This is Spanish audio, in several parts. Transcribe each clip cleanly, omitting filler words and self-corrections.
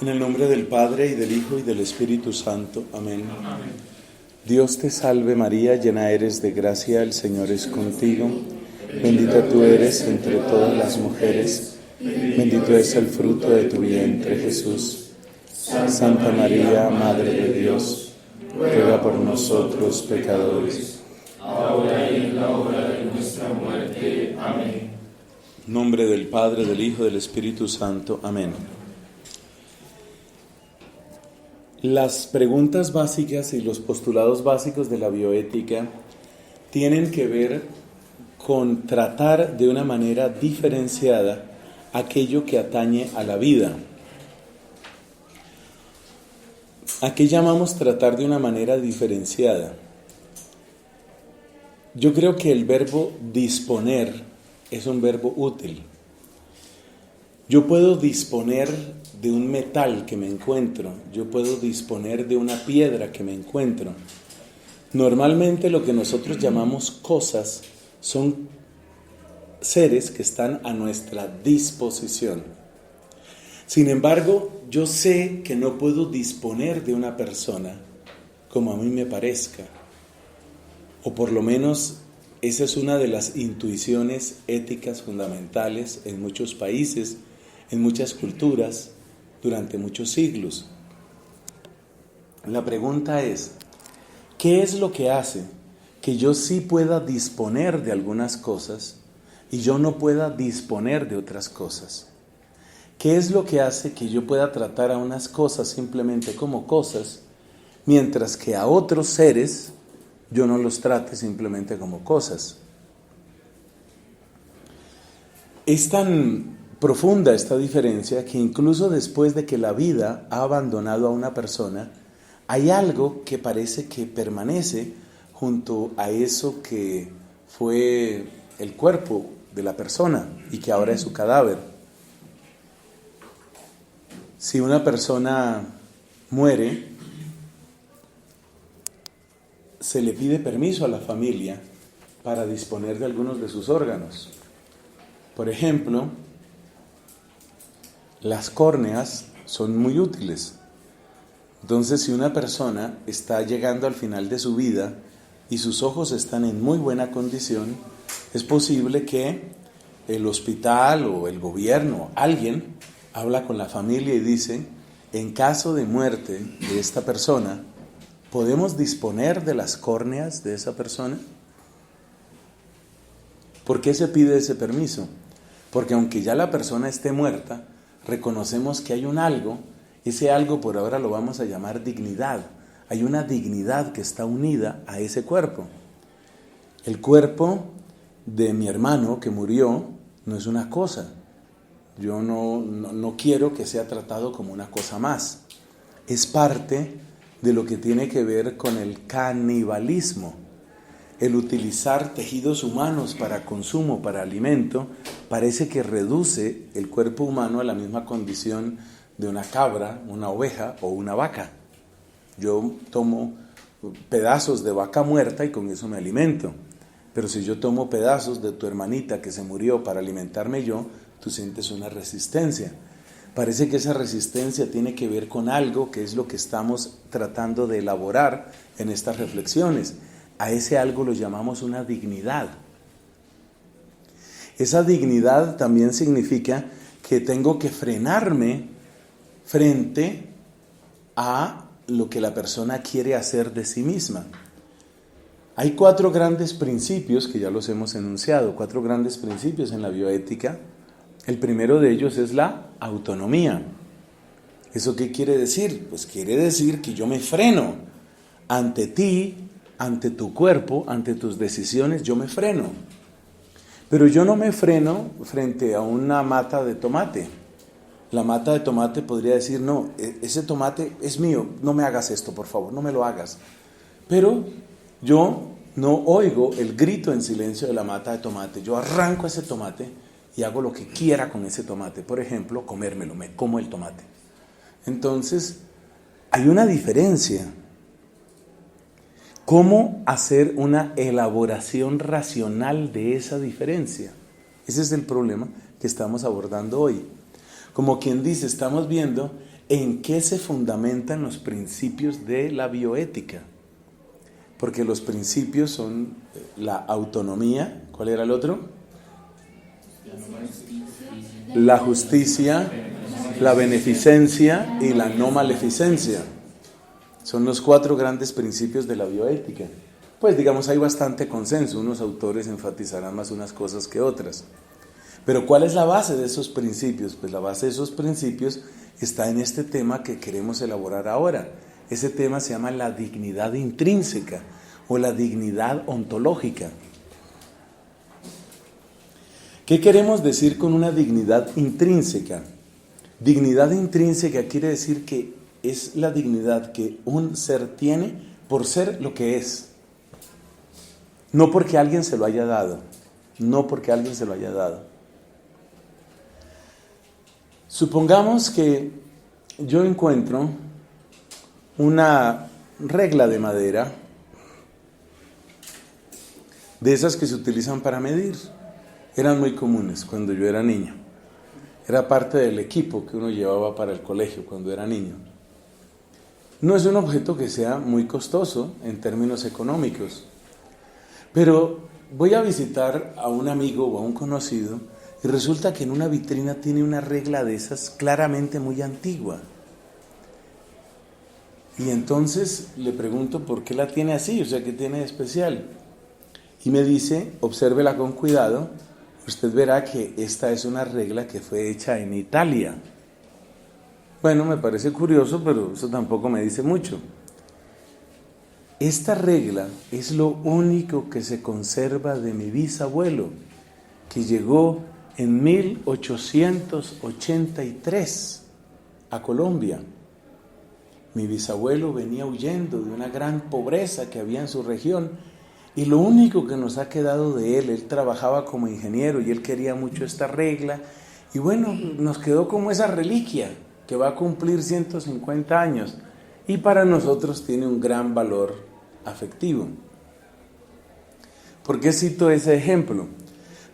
En el nombre del Padre, y del Hijo, y del Espíritu Santo. Amén. Amén. Dios te salve María, llena eres de gracia, el Señor es contigo. Bendita tú eres entre todas las mujeres, bendito es el fruto de tu vientre, Jesús. Santa María, Madre de Dios, ruega por nosotros pecadores, Ahora y en la hora de nuestra muerte. Amén. en nombre del Padre, del Hijo, y del Espíritu Santo. Amén. Las preguntas básicas y los postulados básicos de la bioética tienen que ver con tratar de una manera diferenciada aquello que atañe a la vida. ¿A qué llamamos tratar de una manera diferenciada? Yo creo que el verbo disponer es un verbo útil. Yo puedo disponer de un metal que me encuentro, yo puedo disponer de una piedra que me encuentro. Normalmente lo que nosotros llamamos cosas son seres que están a nuestra disposición. Sin embargo, yo sé que no puedo disponer de una persona como a mí me parezca, o por lo menos esa es una de las intuiciones éticas fundamentales en muchos países, en muchas culturas, durante muchos siglos. La pregunta es, ¿qué es lo que hace que yo sí pueda disponer de algunas cosas y yo no pueda disponer de otras cosas? ¿Qué es lo que hace que yo pueda tratar a unas cosas simplemente como cosas, mientras que a otros seres yo no los trate simplemente como cosas? Es tan profunda esta diferencia que incluso después de que la vida ha abandonado a una persona, hay algo que parece que permanece junto a eso que fue el cuerpo de la persona y que ahora es su cadáver. Si una persona muere, se le pide permiso a la familia para disponer de algunos de sus órganos. Por ejemplo, las córneas son muy útiles. Entonces, si una persona está llegando al final de su vida y sus ojos están en muy buena condición, es posible que el hospital o el gobierno, alguien, habla con la familia y dice, en caso de muerte de esta persona, ¿podemos disponer de las córneas de esa persona? ¿Por qué se pide ese permiso? Porque aunque ya la persona esté muerta, reconocemos que hay un algo, ese algo por ahora lo vamos a llamar dignidad. Hay una dignidad que está unida a ese cuerpo. El cuerpo de mi hermano que murió no es una cosa. Yo no quiero que sea tratado como una cosa más. Es parte de lo que tiene que ver con el canibalismo. El utilizar tejidos humanos para consumo, para alimento, parece que reduce el cuerpo humano a la misma condición de una cabra, una oveja o una vaca. Yo tomo pedazos de vaca muerta y con eso me alimento. Pero si yo tomo pedazos de tu hermanita que se murió para alimentarme yo, tú sientes una resistencia. Parece que esa resistencia tiene que ver con algo que es lo que estamos tratando de elaborar en estas reflexiones. A ese algo lo llamamos una dignidad. Esa dignidad también significa que tengo que frenarme frente a lo que la persona quiere hacer de sí misma. Hay 4 grandes principios que ya los hemos enunciado, 4 grandes principios en la bioética. El primero de ellos es la autonomía. ¿Eso qué quiere decir? Pues quiere decir que yo me freno ante ti, ante tu cuerpo, ante tus decisiones, yo me freno. Pero yo no me freno frente a una mata de tomate. La mata de tomate podría decir, no, ese tomate es mío, no me hagas esto, por favor, no me lo hagas. Pero yo no oigo el grito en silencio de la mata de tomate. Yo arranco ese tomate y hago lo que quiera con ese tomate. Por ejemplo, comérmelo, me como el tomate. Entonces, hay una diferencia. ¿Cómo hacer una elaboración racional de esa diferencia? Ese es el problema que estamos abordando hoy. Como quien dice, estamos viendo ¿En qué se fundamentan los principios de la bioética? Porque los principios son la autonomía, ¿cuál era el otro? La justicia, la beneficencia y la no maleficencia. Son los 4 grandes principios de la bioética. Pues digamos, hay bastante consenso, unos autores enfatizarán más unas cosas que otras. Pero ¿cuál es la base de esos principios? Pues la base de esos principios está en este tema que queremos elaborar ahora. Ese tema se llama la dignidad intrínseca o la dignidad ontológica. ¿Qué queremos decir con una dignidad intrínseca? Dignidad intrínseca quiere decir que es la dignidad que un ser tiene por ser lo que es. No porque alguien se lo haya dado. No porque alguien se lo haya dado. Supongamos que yo encuentro una regla de madera, de esas que se utilizan para medir. Eran muy comunes cuando yo era niño. Era parte del equipo que uno llevaba para el colegio cuando era niño. No es un objeto que sea muy costoso en términos económicos, pero voy a visitar a un amigo o a un conocido y resulta que en una vitrina tiene una regla de esas claramente muy antigua. Y entonces le pregunto por qué la tiene así, o sea, ¿qué tiene de especial? Y me dice, obsérvela con cuidado, usted verá que esta es una regla que fue hecha en Italia. Bueno, me parece curioso, pero eso tampoco me dice mucho. Esta regla es lo único que se conserva de mi bisabuelo, que llegó en 1883 a Colombia. Mi bisabuelo venía huyendo de una gran pobreza que había en su región y lo único que nos ha quedado de él trabajaba como ingeniero y él quería mucho esta regla y bueno, nos quedó como esa reliquia que va a cumplir 150 años y para nosotros tiene un gran valor afectivo. ¿Por qué cito ese ejemplo?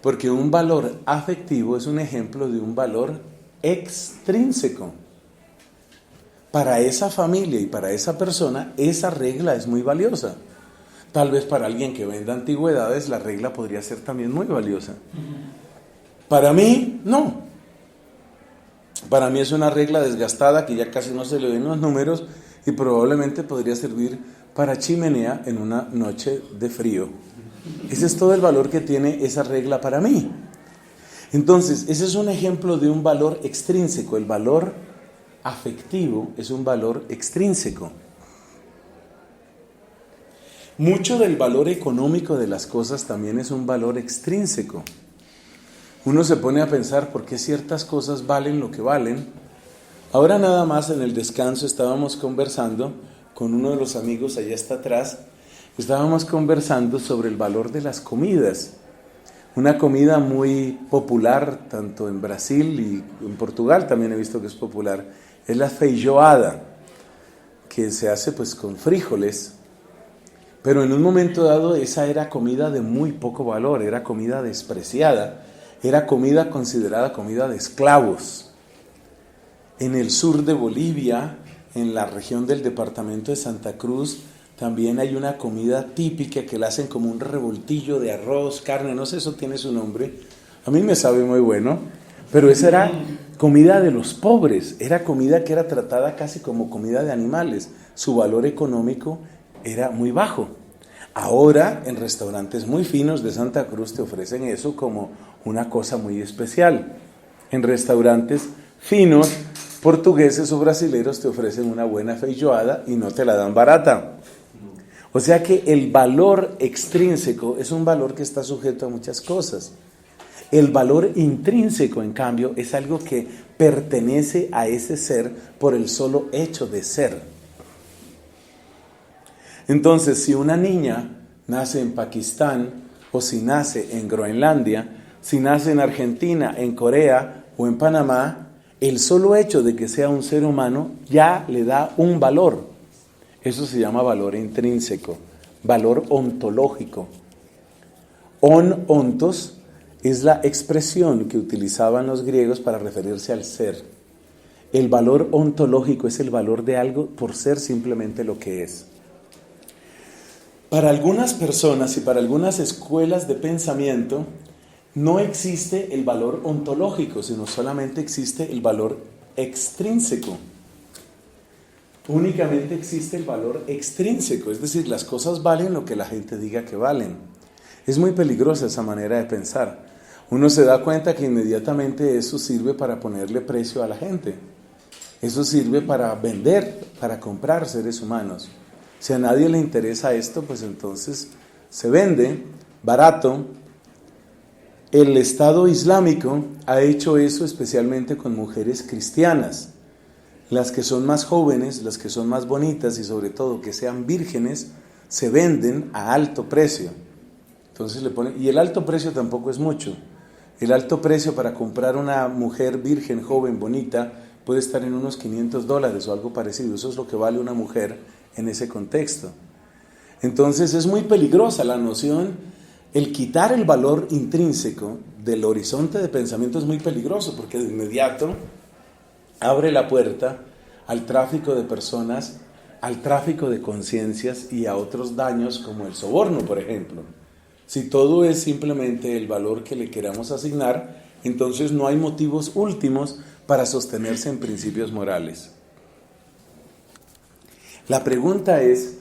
Porque un valor afectivo es un ejemplo de un valor extrínseco. Para esa familia y para esa persona, esa regla es muy valiosa. Tal vez para alguien que venda antigüedades, la regla podría ser también muy valiosa. Para mí, no. Para mí es una regla desgastada que ya casi no se le ven los números y probablemente podría servir para chimenea en una noche de frío. Ese es todo el valor que tiene esa regla para mí. Entonces, ese es un ejemplo de un valor extrínseco. El valor afectivo es un valor extrínseco. Mucho del valor económico de las cosas también es un valor extrínseco. Uno se pone a pensar por qué ciertas cosas valen lo que valen. Ahora nada más en el descanso estábamos conversando con uno de los amigos allá hasta atrás. Estábamos conversando sobre el valor de las comidas. Una comida muy popular tanto en Brasil y en Portugal también he visto que es popular. Es la feijoada, que se hace pues con frijoles. Pero en un momento dado esa era comida de muy poco valor, era comida despreciada, era comida considerada comida de esclavos. En el sur de Bolivia, en la región del departamento de Santa Cruz, también hay una comida típica que la hacen como un revoltillo de arroz, carne, no sé, eso tiene su nombre. A mí me sabe muy bueno, pero esa era comida de los pobres, era comida que era tratada casi como comida de animales. Su valor económico era muy bajo. Ahora, en restaurantes muy finos de Santa Cruz te ofrecen eso como una cosa muy especial. En restaurantes finos, portugueses o brasileños te ofrecen una buena feijoada y no te la dan barata. O sea que el valor extrínseco es un valor que está sujeto a muchas cosas. El valor intrínseco, en cambio, es algo que pertenece a ese ser por el solo hecho de ser. Entonces, si una niña nace en Pakistán, o si nace en Groenlandia, si nace en Argentina, en Corea o en Panamá, el solo hecho de que sea un ser humano ya le da un valor. Eso se llama valor intrínseco, valor ontológico. Ontos es la expresión que utilizaban los griegos para referirse al ser. El valor ontológico es el valor de algo por ser simplemente lo que es. Para algunas personas y para algunas escuelas de pensamiento no existe el valor ontológico, sino solamente existe el valor extrínseco. Únicamente existe el valor extrínseco, es decir, las cosas valen lo que la gente diga que valen. Es muy peligrosa esa manera de pensar. Uno se da cuenta que inmediatamente eso sirve para ponerle precio a la gente. Eso sirve para vender, para comprar seres humanos. Si a nadie le interesa esto, pues entonces se vende barato. El Estado Islámico ha hecho eso especialmente con mujeres cristianas. Las que son más jóvenes, las que son más bonitas y sobre todo que sean vírgenes, se venden a alto precio. Entonces le ponen, y el alto precio tampoco es mucho. El alto precio para comprar una mujer virgen, joven, bonita, puede estar en unos $500 o algo parecido. Eso es lo que vale una mujer en ese contexto. Entonces es muy peligrosa la noción, el quitar el valor intrínseco del horizonte de pensamiento es muy peligroso porque de inmediato abre la puerta al tráfico de personas, al tráfico de conciencias y a otros daños como el soborno, por ejemplo. Si todo es simplemente el valor que le queramos asignar, entonces no hay motivos últimos para sostenerse en principios morales. La pregunta es,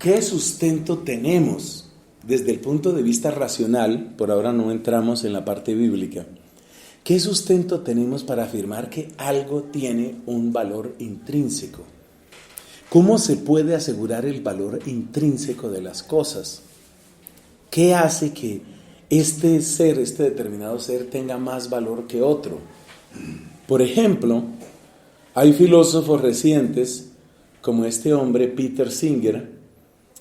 ¿qué sustento tenemos desde el punto de vista racional? Por ahora no entramos en la parte bíblica. ¿Qué sustento tenemos para afirmar que algo tiene un valor intrínseco? ¿Cómo se puede asegurar el valor intrínseco de las cosas? ¿Qué hace que este ser, este determinado ser, tenga más valor que otro? Por ejemplo, hay filósofos recientes como este hombre Peter Singer.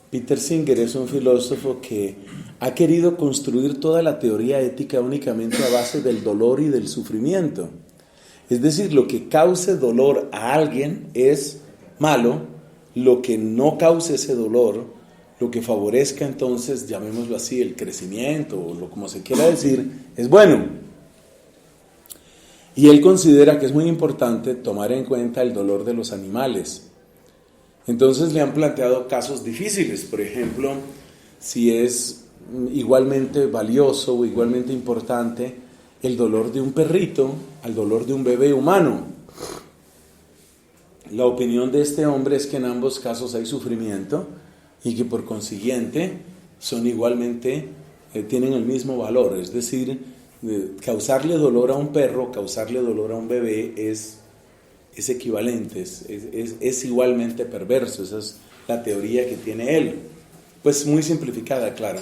Peter Singer es un filósofo que ha querido construir toda la teoría ética únicamente a base del dolor y del sufrimiento. Es decir, lo que cause dolor a alguien es malo, lo que no cause ese dolor, lo que favorezca entonces, llamémoslo así, el crecimiento o lo como se quiera decir, es bueno. Y él considera que es muy importante tomar en cuenta el dolor de los animales. Entonces le han planteado casos difíciles, por ejemplo, si es igualmente valioso o igualmente importante el dolor de un perrito al dolor de un bebé humano. La opinión de este hombre es que en ambos casos hay sufrimiento y que por consiguiente son igualmente, tienen el mismo valor, es decir, causarle dolor a un perro, causarle dolor a un bebé es equivalente, es igualmente perverso. Esa es la teoría que tiene él, pues muy simplificada, claro.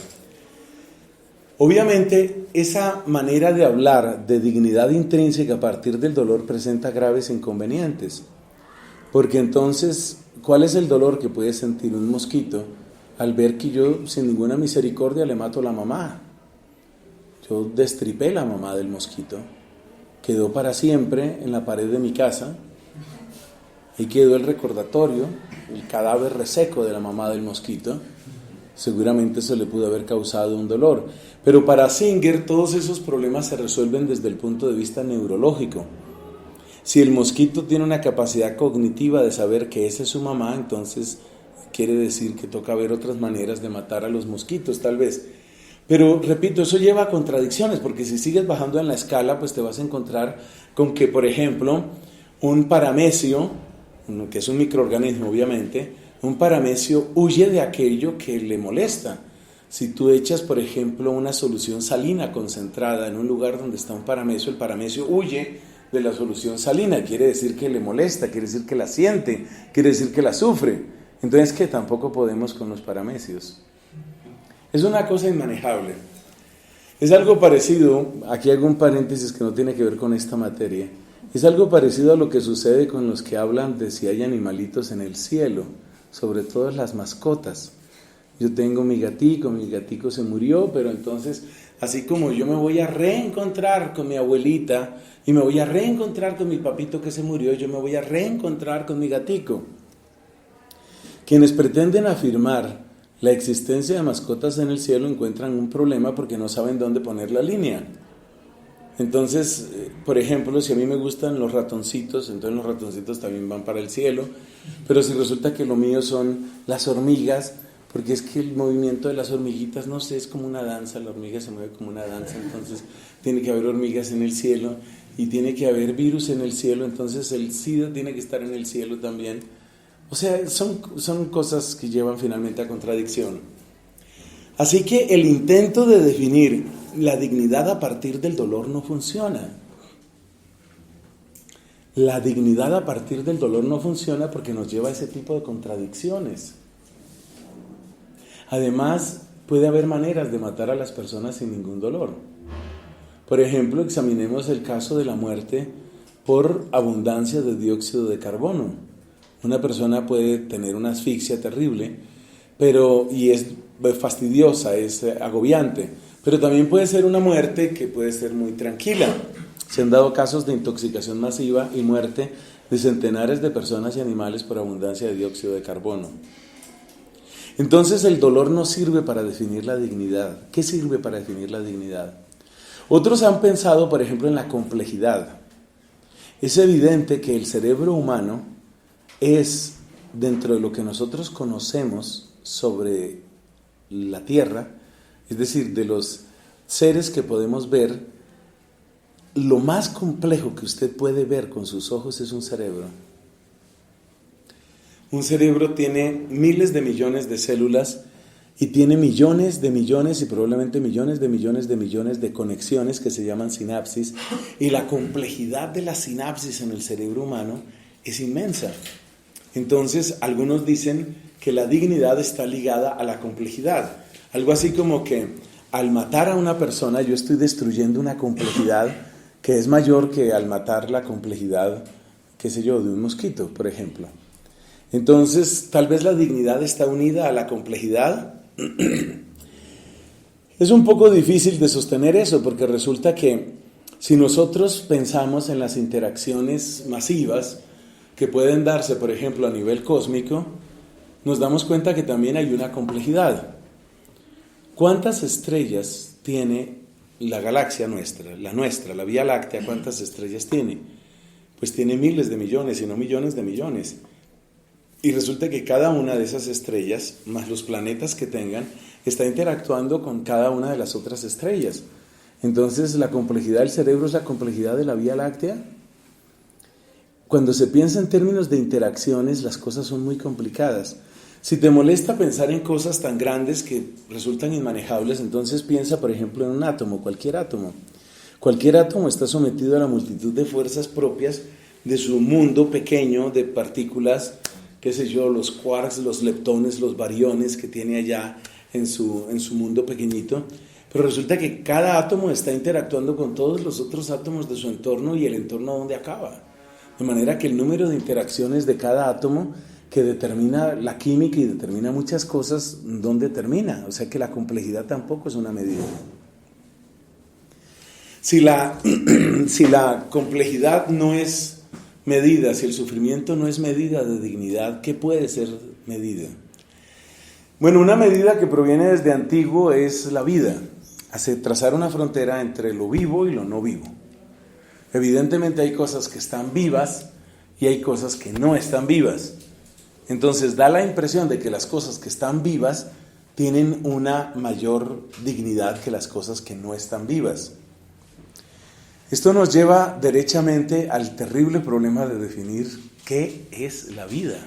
Obviamente esa manera de hablar de dignidad intrínseca a partir del dolor presenta graves inconvenientes, porque entonces, ¿cuál es el dolor que puede sentir un mosquito al ver que yo sin ninguna misericordia le mato a la mamá? Yo destripé la mamá del mosquito, quedó para siempre en la pared de mi casa. Ahí quedó el recordatorio, el cadáver reseco de la mamá del mosquito. Seguramente eso le pudo haber causado un dolor. Pero para Singer todos esos problemas se resuelven desde el punto de vista neurológico. Si el mosquito tiene una capacidad cognitiva de saber que esa es su mamá, entonces quiere decir que toca ver otras maneras de matar a los mosquitos, tal vez. Pero, repito, eso lleva a contradicciones, porque si sigues bajando en la escala, pues te vas a encontrar con que, por ejemplo, un paramecio, que es un microorganismo obviamente, un paramecio huye de aquello que le molesta. Si tú echas, por ejemplo, una solución salina concentrada en un lugar donde está un paramecio, el paramecio huye de la solución salina, quiere decir que le molesta, quiere decir que la siente, quiere decir que la sufre. Entonces, que tampoco podemos con los paramecios. Es una cosa inmanejable. Es algo parecido, aquí hago un paréntesis que no tiene que ver con esta materia, es algo parecido a lo que sucede con los que hablan de si hay animalitos en el cielo, sobre todo las mascotas. Yo tengo mi gatico se murió, pero entonces, así como yo me voy a reencontrar con mi abuelita y me voy a reencontrar con mi papito que se murió, yo me voy a reencontrar con mi gatico. Quienes pretenden afirmar la existencia de mascotas en el cielo encuentran un problema porque no saben dónde poner la línea. Entonces, por ejemplo, si a mí me gustan los ratoncitos, entonces los ratoncitos también van para el cielo, pero si resulta que lo mío son las hormigas, porque es que el movimiento de las hormiguitas, no sé, es como una danza, la hormiga se mueve como una danza, entonces tiene que haber hormigas en el cielo y tiene que haber virus en el cielo, entonces el SIDA tiene que estar en el cielo también. O sea, son cosas que llevan finalmente a contradicción. Así que el intento de definir la dignidad a partir del dolor no funciona. La dignidad a partir del dolor no funciona porque nos lleva a ese tipo de contradicciones. Además, puede haber maneras de matar a las personas sin ningún dolor. Por ejemplo, examinemos el caso de la muerte por abundancia de dióxido de carbono. Una persona puede tener una asfixia terrible, y es fastidiosa, es agobiante, pero también puede ser una muerte que puede ser muy tranquila. Se han dado casos de intoxicación masiva y muerte de centenares de personas y animales por abundancia de dióxido de carbono. Entonces el dolor no sirve para definir la dignidad. ¿Qué sirve para definir la dignidad? Otros han pensado, por ejemplo, en la complejidad. Es evidente que el cerebro humano es, dentro de lo que nosotros conocemos sobre la Tierra, es decir, de los seres que podemos ver, lo más complejo que usted puede ver con sus ojos es un cerebro. Un cerebro tiene miles de millones de células y tiene millones de millones y probablemente millones de millones de millones de conexiones que se llaman sinapsis, y la complejidad de las sinapsis en el cerebro humano es inmensa. Entonces, algunos dicen que la dignidad está ligada a la complejidad. Algo así como que al matar a una persona yo estoy destruyendo una complejidad que es mayor que al matar la complejidad, qué sé yo, de un mosquito, por ejemplo. Entonces, tal vez la dignidad está unida a la complejidad. Es un poco difícil de sostener eso, porque resulta que si nosotros pensamos en las interacciones masivas que pueden darse, por ejemplo, a nivel cósmico, nos damos cuenta que también hay una complejidad. ¿Cuántas estrellas tiene la galaxia nuestra, la Vía Láctea? ¿Cuántas estrellas tiene? Pues tiene miles de millones, si no millones de millones. Y resulta que cada una de esas estrellas, más los planetas que tengan, está interactuando con cada una de las otras estrellas. Entonces, la complejidad del cerebro es la complejidad de la Vía Láctea. Cuando se piensa en términos de interacciones, las cosas son muy complicadas. Si te molesta pensar en cosas tan grandes que resultan inmanejables, entonces piensa, por ejemplo, en un átomo, cualquier átomo. Cualquier átomo está sometido a la multitud de fuerzas propias de su mundo pequeño de partículas, qué sé yo, los quarks, los leptones, los bariones que tiene allá en su mundo pequeñito. Pero resulta que cada átomo está interactuando con todos los otros átomos de su entorno y el entorno donde acaba. De manera que el número de interacciones de cada átomo que determina la química y determina muchas cosas, ¿dónde termina? O sea que la complejidad tampoco es una medida. Si la complejidad no es medida, si el sufrimiento no es medida de dignidad, ¿qué puede ser medida? Bueno, una medida que proviene desde antiguo es la vida. Hace trazar una frontera entre lo vivo y lo no vivo. Evidentemente hay cosas que están vivas y hay cosas que no están vivas. Entonces da la impresión de que las cosas que están vivas tienen una mayor dignidad que las cosas que no están vivas. Esto nos lleva derechamente al terrible problema de definir qué es la vida.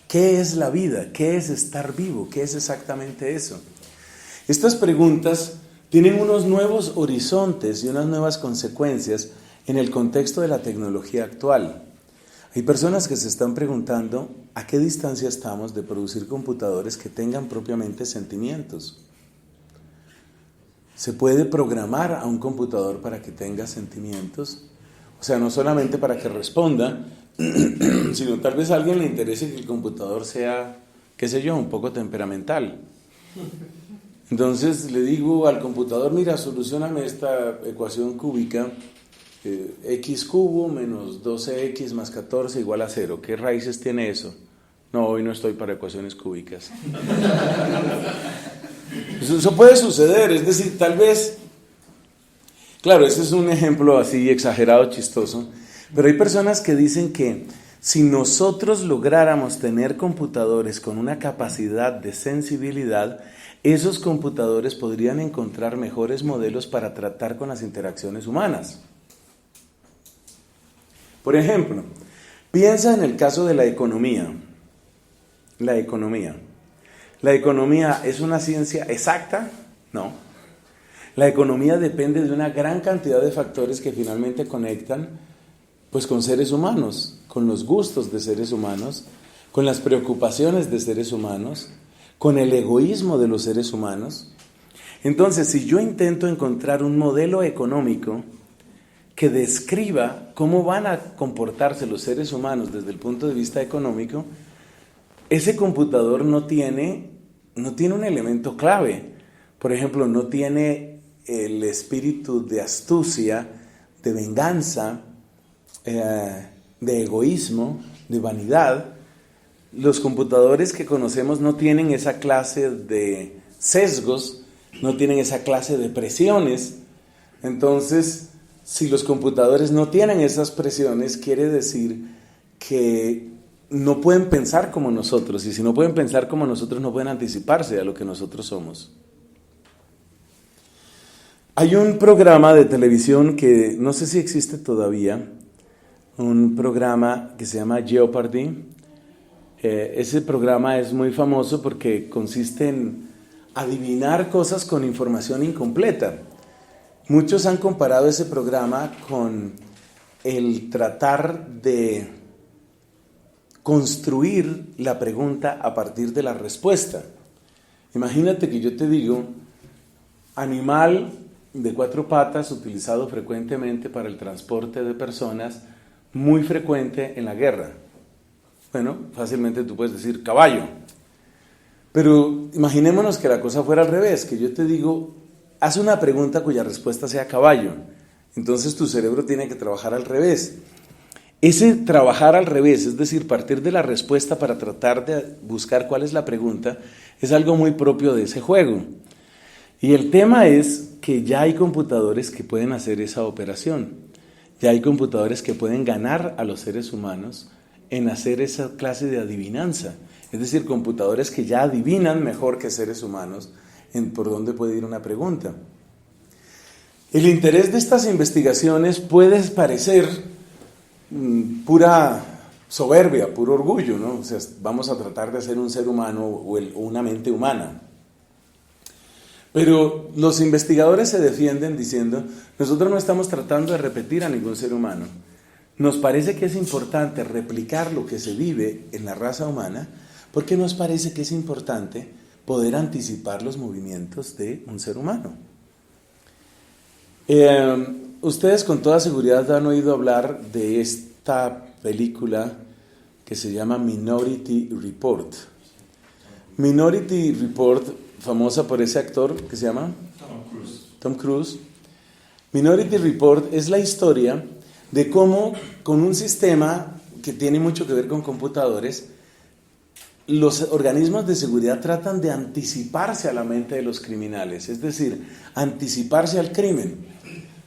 ¿Qué es la vida? ¿Qué es estar vivo? ¿Qué es exactamente eso? Estas preguntas tienen unos nuevos horizontes y unas nuevas consecuencias en el contexto de la tecnología actual. Hay personas que se están preguntando a qué distancia estamos de producir computadores que tengan propiamente sentimientos. ¿Se puede programar a un computador para que tenga sentimientos? O sea, no solamente para que responda, sino tal vez a alguien le interese que el computador sea, qué sé yo, un poco temperamental. Entonces le digo al computador, mira, solucióname esta ecuación cúbica, x cubo menos 12x más 14 igual a 0. ¿Qué raíces tiene eso? No, hoy no estoy para ecuaciones cúbicas. Eso puede suceder, es decir, tal vez Claro, ese es un ejemplo así exagerado, chistoso, pero hay personas que dicen que si nosotros lográramos tener computadores con una capacidad de sensibilidad, esos computadores podrían encontrar mejores modelos para tratar con las interacciones humanas. Por ejemplo, piensa en el caso de la economía. La economía. ¿La economía es una ciencia exacta? No. La economía depende de una gran cantidad de factores que finalmente conectan pues con seres humanos, con los gustos de seres humanos, con las preocupaciones de seres humanos, con el egoísmo de los seres humanos. Entonces, si yo intento encontrar un modelo económico que describa cómo van a comportarse los seres humanos desde el punto de vista económico, ese computador no tiene un elemento clave. Por ejemplo, no tiene el espíritu de astucia, de venganza, de egoísmo, de vanidad. Los computadores que conocemos no tienen esa clase de sesgos, no tienen esa clase de presiones. Entonces, si los computadores no tienen esas presiones, quiere decir que no pueden pensar como nosotros, y si no pueden pensar como nosotros, no pueden anticiparse a lo que nosotros somos. Hay un programa de televisión que no sé si existe todavía, un programa que se llama Jeopardy. Ese programa es muy famoso porque consiste en adivinar cosas con información incompleta. Muchos han comparado ese programa con el tratar de construir la pregunta a partir de la respuesta. Imagínate que yo te digo, animal de 4 patas utilizado frecuentemente para el transporte de personas, muy frecuente en la guerra. Bueno, fácilmente tú puedes decir caballo. Pero imaginémonos que la cosa fuera al revés, que yo te digo, haz una pregunta cuya respuesta sea caballo. Entonces tu cerebro tiene que trabajar al revés. Ese trabajar al revés, es decir, partir de la respuesta para tratar de buscar cuál es la pregunta, es algo muy propio de ese juego. Y el tema es que ya hay computadores que pueden hacer esa operación. Ya hay computadores que pueden ganar a los seres humanos en hacer esa clase de adivinanza. Es decir, computadores que ya adivinan mejor que seres humanos en por dónde puede ir una pregunta. El interés de estas investigaciones puede parecer pura soberbia, puro orgullo, ¿no? O sea, vamos a tratar de hacer un ser humano o una mente humana. Pero los investigadores se defienden diciendo, nosotros no estamos tratando de repetir a ningún ser humano. Nos parece que es importante replicar lo que se vive en la raza humana, porque nos parece que es importante poder anticipar los movimientos de un ser humano. Ustedes con toda seguridad han oído hablar de esta película que se llama Minority Report. Minority Report, famosa por ese actor que se llama Tom Cruise. Minority Report es la historia de cómo con un sistema que tiene mucho que ver con computadores, los organismos de seguridad tratan de anticiparse a la mente de los criminales, es decir, anticiparse al crimen.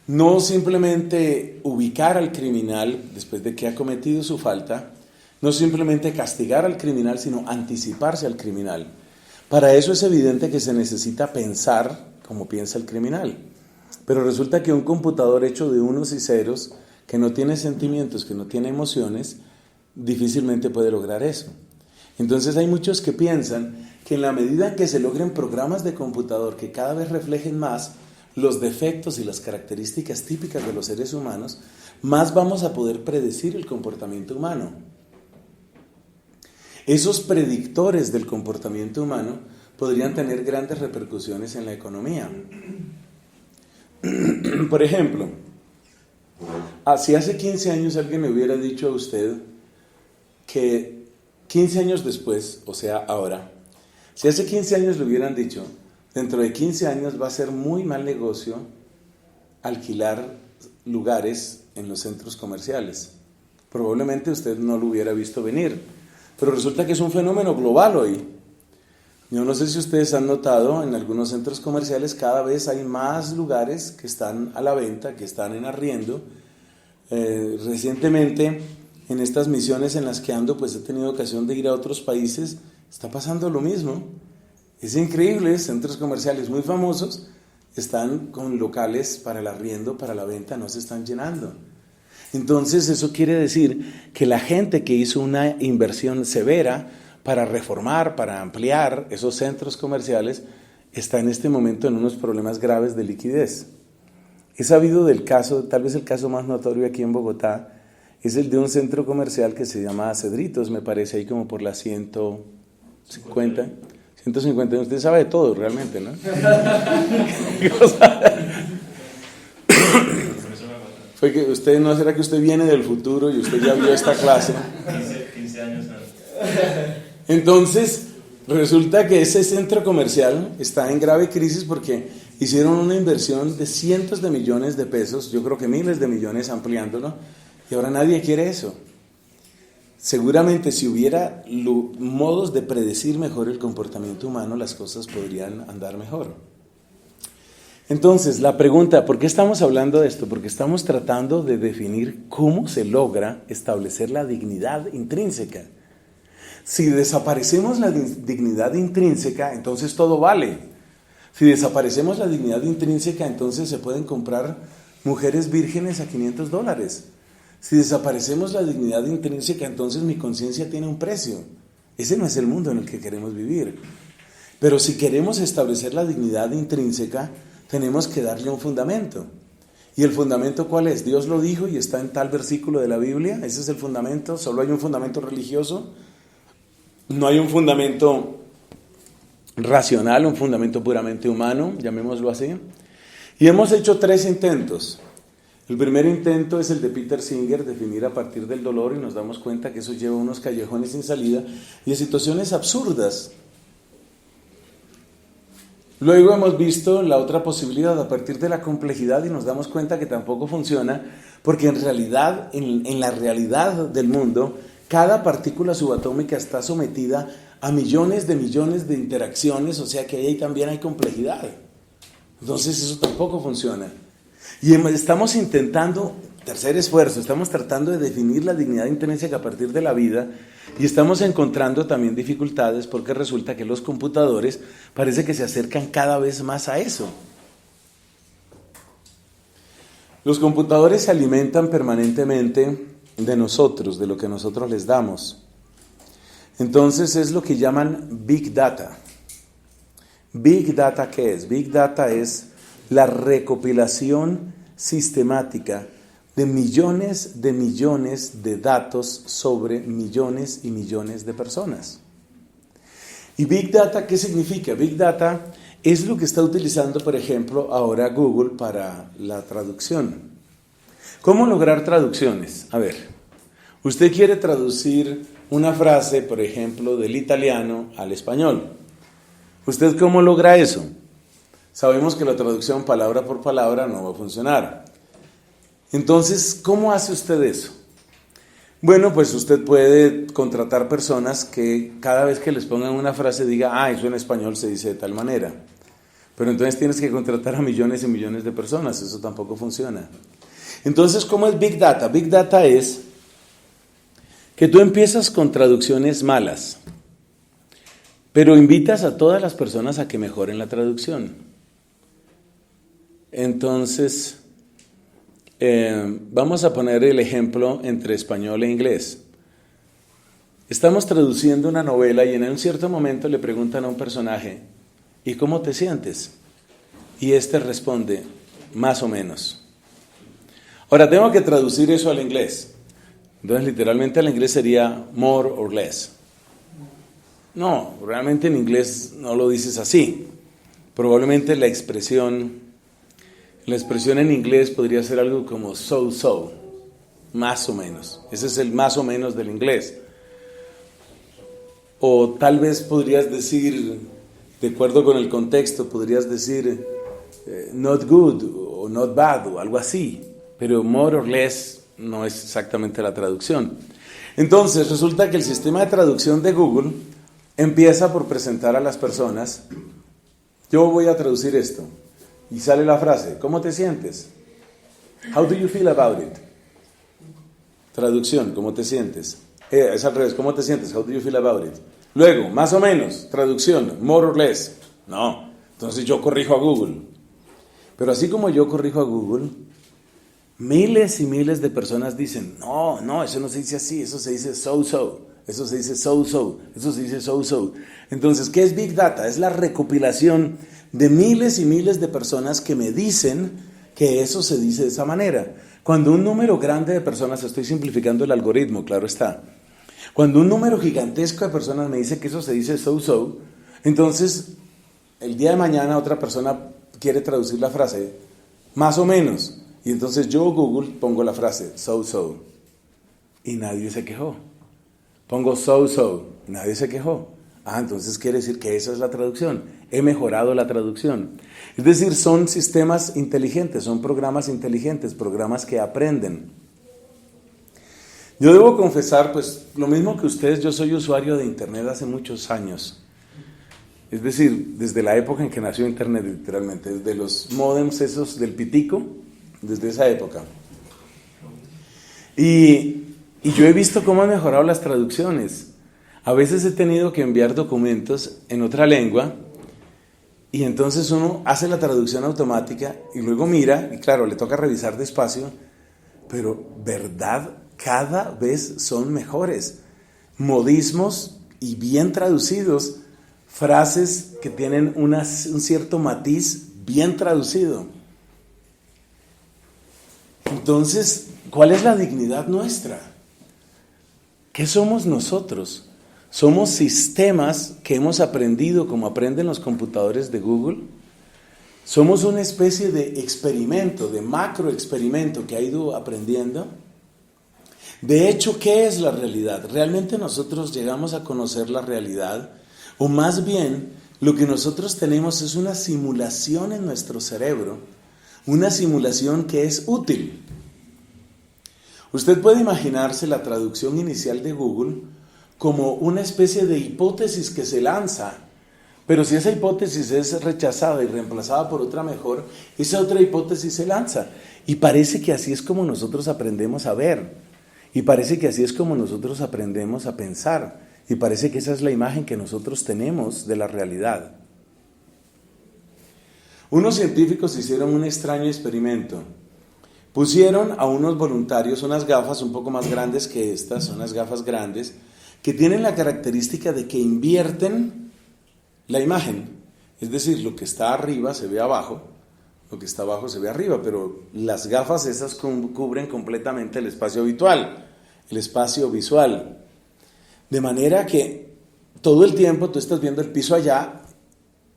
No simplemente ubicar al criminal después de que ha cometido su falta, no simplemente castigar al criminal, sino anticiparse al criminal. Para eso es evidente que se necesita pensar como piensa el criminal. Pero resulta que un computador hecho de unos y ceros, que no tiene sentimientos, que no tiene emociones, difícilmente puede lograr eso. Entonces hay muchos que piensan que en la medida en que se logren programas de computador que cada vez reflejen más los defectos y las características típicas de los seres humanos, más vamos a poder predecir el comportamiento humano. Esos predictores del comportamiento humano podrían tener grandes repercusiones en la economía. Por ejemplo, si hace 15 años alguien me hubiera dicho a usted que 15 años después, o sea, ahora, si hace 15 años le hubieran dicho, dentro de 15 años va a ser muy mal negocio alquilar lugares en los centros comerciales, probablemente usted no lo hubiera visto venir. Pero resulta que es un fenómeno global hoy. Yo no sé si ustedes han notado, en algunos centros comerciales cada vez hay más lugares que están a la venta, que están en arriendo. Recientemente, en estas misiones en las que ando, pues he tenido ocasión de ir a otros países, está pasando lo mismo. Es increíble, centros comerciales muy famosos están con locales para el arriendo, para la venta, no se están llenando. Entonces eso quiere decir que la gente que hizo una inversión severa para reformar, para ampliar esos centros comerciales, está en este momento en unos problemas graves de liquidez. He sabido del caso, tal vez el caso más notorio aquí en Bogotá, es el de un centro comercial que se llama Cedritos, me parece, ahí como por la 150. Usted sabe de todo realmente, ¿no? Fue que usted, ¿no será que usted viene del futuro y usted ya vio esta clase? 15 años antes. Entonces, resulta que ese centro comercial está en grave crisis porque hicieron una inversión de cientos de millones de pesos, yo creo que miles de millones ampliándolo, y ahora nadie quiere eso. Seguramente si hubiera modos de predecir mejor el comportamiento humano, las cosas podrían andar mejor. Entonces, la pregunta, ¿por qué estamos hablando de esto? Porque estamos tratando de definir cómo se logra establecer la dignidad intrínseca. Si desaparecemos la dignidad intrínseca, entonces todo vale. Si desaparecemos la dignidad intrínseca, entonces se pueden comprar mujeres vírgenes a $500. Si desaparecemos la dignidad intrínseca, entonces mi conciencia tiene un precio. Ese no es el mundo en el que queremos vivir. Pero si queremos establecer la dignidad intrínseca, tenemos que darle un fundamento. ¿Y el fundamento cuál es? Dios lo dijo y está en tal versículo de la Biblia. Ese es el fundamento. Solo hay un fundamento religioso. No hay un fundamento racional, un fundamento puramente humano, llamémoslo así. Y hemos hecho 3 intentos. El primer intento es el de Peter Singer, definir a partir del dolor, y nos damos cuenta que eso lleva a unos callejones sin salida y a situaciones absurdas. Luego hemos visto la otra posibilidad a partir de la complejidad y nos damos cuenta que tampoco funciona, porque en realidad, en la realidad del mundo, cada partícula subatómica está sometida a millones de interacciones, o sea que ahí también hay complejidad. Entonces eso tampoco funciona. Y estamos intentando, tercer esfuerzo, estamos tratando de definir la dignidad intrínseca a partir de la vida y estamos encontrando también dificultades porque resulta que los computadores parece que se acercan cada vez más a eso. Los computadores se alimentan permanentemente de nosotros, de lo que nosotros les damos. Entonces es lo que llaman Big Data. Big Data, ¿qué es? Big Data es la recopilación sistemática de millones de datos sobre millones y millones de personas. ¿Y Big Data qué significa? Big Data es lo que está utilizando, por ejemplo, ahora Google para la traducción. ¿Cómo lograr traducciones? A ver, usted quiere traducir una frase, por ejemplo, del italiano al español. ¿Usted cómo logra eso? Sabemos que la traducción palabra por palabra no va a funcionar. Entonces, ¿cómo hace usted eso? Bueno, pues usted puede contratar personas que cada vez que les pongan una frase diga, eso en español se dice de tal manera. Pero entonces tienes que contratar a millones y millones de personas, eso tampoco funciona. Entonces, ¿cómo es Big Data? Big Data es que tú empiezas con traducciones malas, pero invitas a todas las personas a que mejoren la traducción. Entonces, vamos a poner el ejemplo entre español e inglés. Estamos traduciendo una novela y en un cierto momento le preguntan a un personaje, ¿y cómo te sientes? Y este responde, más o menos. Ahora, tengo que traducir eso al inglés. Entonces, literalmente al inglés sería more or less. No, realmente en inglés no lo dices así. Probablemente la expresión en inglés podría ser algo como so, más o menos. Ese es el más o menos del inglés. O tal vez podrías decir, de acuerdo con el contexto, podrías decir not good o not bad o algo así. Pero more or less no es exactamente la traducción. Entonces resulta que el sistema de traducción de Google empieza por presentar a las personas. Yo voy a traducir esto. Y sale la frase, ¿cómo te sientes? How do you feel about it? Traducción, ¿cómo te sientes? Es al revés, ¿cómo te sientes? How do you feel about it? Luego, más o menos, traducción, more or less. No, entonces yo corrijo a Google. Pero así como yo corrijo a Google, miles y miles de personas dicen, no, eso no se dice así, eso se dice so-so, eso se dice so-so, eso se dice so-so. Entonces, ¿qué es Big Data? Es la recopilación de miles y miles de personas que me dicen que eso se dice de esa manera. Cuando un número grande de personas, estoy simplificando el algoritmo, claro está, cuando un número gigantesco de personas me dice que eso se dice so-so, entonces el día de mañana otra persona quiere traducir la frase más o menos, y entonces yo Google pongo la frase so-so y nadie se quejó. Pongo so-so, nadie se quejó. Entonces quiere decir que esa es la traducción. He mejorado la traducción. Es decir, son sistemas inteligentes, son programas inteligentes, programas que aprenden. Yo debo confesar, pues, lo mismo que ustedes, yo soy usuario de Internet hace muchos años. Es decir, desde la época en que nació Internet, literalmente, desde los módems esos del pitico, desde esa época. Y yo he visto cómo han mejorado las traducciones. A veces he tenido que enviar documentos en otra lengua y entonces uno hace la traducción automática y luego mira, y claro, le toca revisar despacio, pero verdad, cada vez son mejores. Modismos y bien traducidos, frases que tienen un cierto matiz bien traducido. Entonces, ¿cuál es la dignidad nuestra? ¿Qué somos nosotros? ¿Somos sistemas que hemos aprendido como aprenden los computadores de Google? ¿Somos una especie de experimento, de macroexperimento que ha ido aprendiendo? De hecho, ¿qué es la realidad? ¿Realmente nosotros llegamos a conocer la realidad? O más bien, lo que nosotros tenemos es una simulación en nuestro cerebro, una simulación que es útil. Usted puede imaginarse la traducción inicial de Google como una especie de hipótesis que se lanza, pero si esa hipótesis es rechazada y reemplazada por otra mejor, esa otra hipótesis se lanza. Y parece que así es como nosotros aprendemos a ver, y parece que así es como nosotros aprendemos a pensar, y parece que esa es la imagen que nosotros tenemos de la realidad. Unos científicos hicieron un extraño experimento. Pusieron a unos voluntarios unas gafas un poco más grandes que estas, unas gafas grandes, que tienen la característica de que invierten la imagen. Es decir, lo que está arriba se ve abajo, lo que está abajo se ve arriba, pero las gafas esas cubren completamente el espacio visual, De manera que todo el tiempo tú estás viendo el piso allá,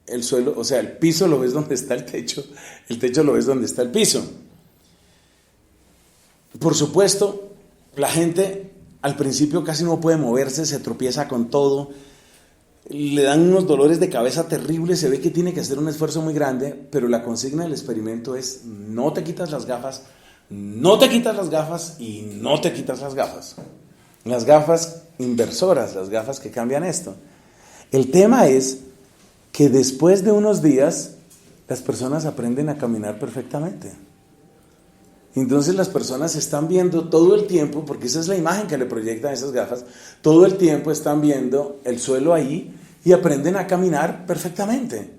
el suelo, o sea, el piso lo ves donde está el techo lo ves donde está el piso. Por supuesto, la gente al principio casi no puede moverse, se tropieza con todo, le dan unos dolores de cabeza terribles, se ve que tiene que hacer un esfuerzo muy grande, pero la consigna del experimento es: no te quitas las gafas, no te quitas las gafas y no te quitas las gafas. Las gafas inversoras, las gafas que cambian esto. El tema es que después de unos días, las personas aprenden a caminar perfectamente. Entonces las personas están viendo todo el tiempo, porque esa es la imagen que le proyectan esas gafas, todo el tiempo están viendo el suelo ahí y aprenden a caminar perfectamente,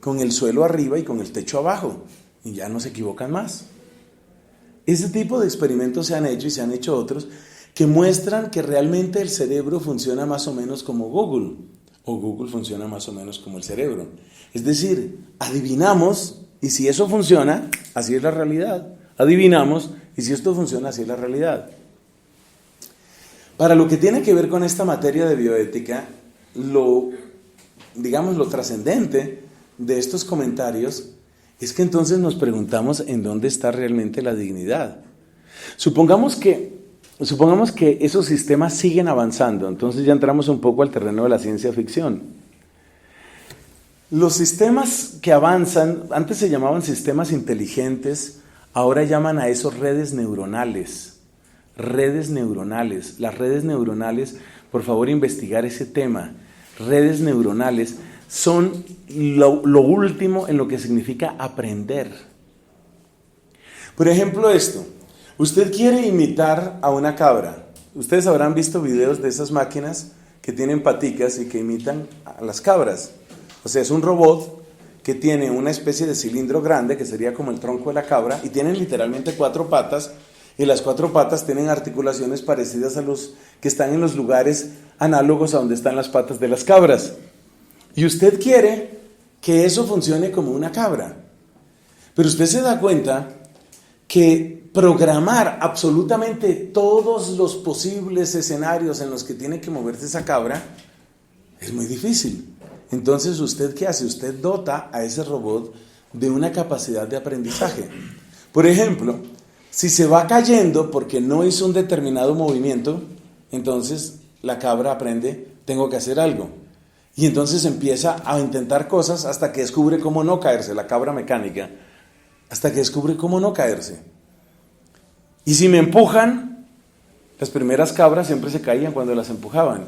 con el suelo arriba y con el techo abajo, y ya no se equivocan más. Ese tipo de experimentos se han hecho y se han hecho otros que muestran que realmente el cerebro funciona más o menos como Google, o Google funciona más o menos como el cerebro. Es decir, adivinamos, y si eso funciona, así es la realidad. Adivinamos, y si esto funciona, así es la realidad. Para lo que tiene que ver con esta materia de bioética, lo trascendente de estos comentarios es que entonces nos preguntamos en dónde está realmente la dignidad. Supongamos que esos sistemas siguen avanzando, entonces ya entramos un poco al terreno de la ciencia ficción. Los sistemas que avanzan, antes se llamaban sistemas inteligentes, ahora llaman a eso redes neuronales. Redes neuronales. Las redes neuronales, por favor, investigar ese tema. redes neuronales, son lo último en lo que significa aprender. Por ejemplo esto, usted quiere imitar a una cabra. Ustedes habrán visto videos de esas máquinas que tienen paticas y que imitan a las cabras. O sea, es un robot que tiene una especie de cilindro grande, que sería como el tronco de la cabra, y tienen literalmente 4 patas, y las 4 patas tienen articulaciones parecidas a los que están en los lugares análogos a donde están las patas de las cabras. Y usted quiere que eso funcione como una cabra. Pero usted se da cuenta que programar absolutamente todos los posibles escenarios en los que tiene que moverse esa cabra es muy difícil. Entonces, ¿usted qué hace? Usted dota a ese robot de una capacidad de aprendizaje. Por ejemplo, si se va cayendo porque no hizo un determinado movimiento, entonces la cabra aprende, tengo que hacer algo. Y entonces empieza a intentar cosas hasta que descubre cómo no caerse, la cabra mecánica, hasta que descubre cómo no caerse. Y si me empujan, las primeras cabras siempre se caían cuando las empujaban.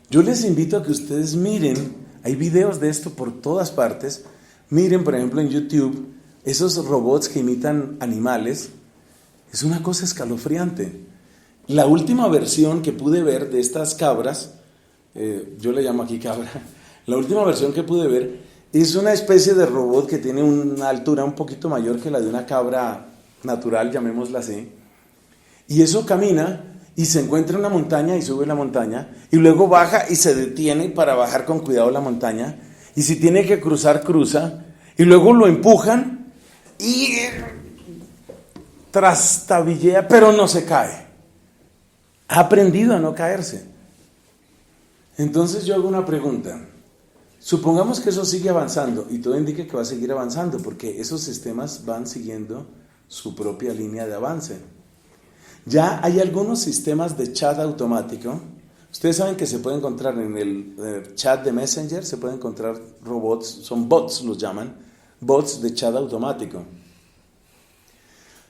Yo les invito a que ustedes miren, hay videos de esto por todas partes, miren por ejemplo en YouTube, esos robots que imitan animales, es una cosa escalofriante. La última versión que pude ver de estas cabras, yo le llamo aquí cabra, la última versión que pude ver es una especie de robot que tiene una altura un poquito mayor que la de una cabra natural, llamémosla así, y eso camina y se encuentra en una montaña y sube la montaña, y luego baja y se detiene para bajar con cuidado la montaña, y si tiene que cruzar, cruza, y luego lo empujan y trastabillea, pero no se cae. Ha aprendido a no caerse. Entonces yo hago una pregunta. Supongamos que eso sigue avanzando, y todo indica que va a seguir avanzando, porque esos sistemas van siguiendo su propia línea de avance. Ya hay algunos sistemas de chat automático. Ustedes saben que se puede encontrar en el chat de Messenger, se pueden encontrar robots, son bots, los llaman, bots de chat automático.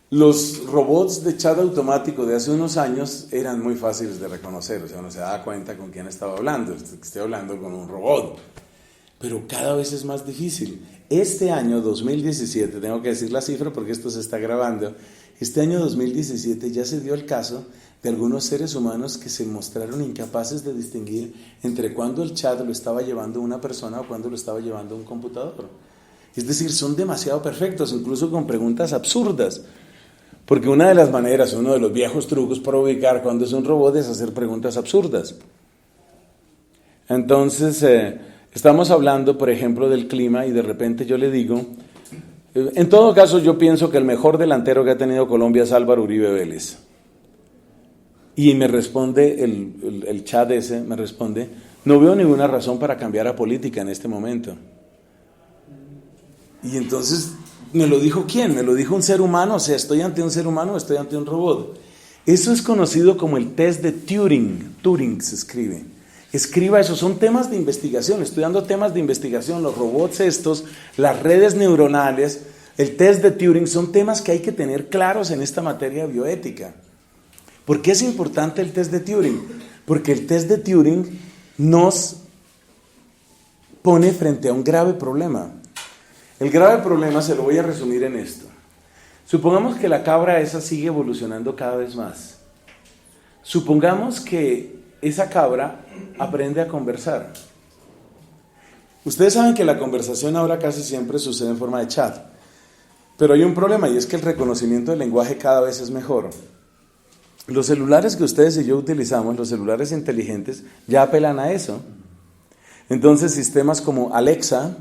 Los robots de chat automático de hace unos años eran muy fáciles de reconocer, o sea, uno se daba cuenta con quién estaba hablando, estoy hablando con un robot. Pero cada vez es más difícil. Este año 2017, tengo que decir la cifra porque esto se está grabando, este año 2017 ya se dio el caso de algunos seres humanos que se mostraron incapaces de distinguir entre cuándo el chat lo estaba llevando una persona o cuándo lo estaba llevando un computador. Es decir, son demasiado perfectos, incluso con preguntas absurdas. Porque una de las maneras, uno de los viejos trucos para ubicar cuando es un robot es hacer preguntas absurdas. Entonces, estamos hablando, por ejemplo, del clima y de repente yo le digo, en todo caso yo pienso que el mejor delantero que ha tenido Colombia es Álvaro Uribe Vélez. Y me responde, el chat ese me responde, no veo ninguna razón para cambiar a política en este momento. Y entonces, ¿me lo dijo quién? ¿Me lo dijo un ser humano? O sea, ¿estoy ante un ser humano o estoy ante un robot? Eso es conocido como el test de Turing. Turing se escribe. Escriba eso, son temas de investigación, estoy dando temas de investigación, los robots estos, las redes neuronales, el test de Turing, son temas que hay que tener claros en esta materia de bioética. ¿Por qué es importante el test de Turing? Porque el test de Turing nos pone frente a un grave problema. El grave problema se lo voy a resumir en esto. Supongamos que la cabra esa sigue evolucionando cada vez más. Supongamos que esa cabra aprende a conversar. Ustedes saben que la conversación ahora casi siempre sucede en forma de chat. Pero hay un problema y es que el reconocimiento del lenguaje cada vez es mejor. Los celulares que ustedes y yo utilizamos, los celulares inteligentes, ya apelan a eso. Entonces, sistemas como Alexa,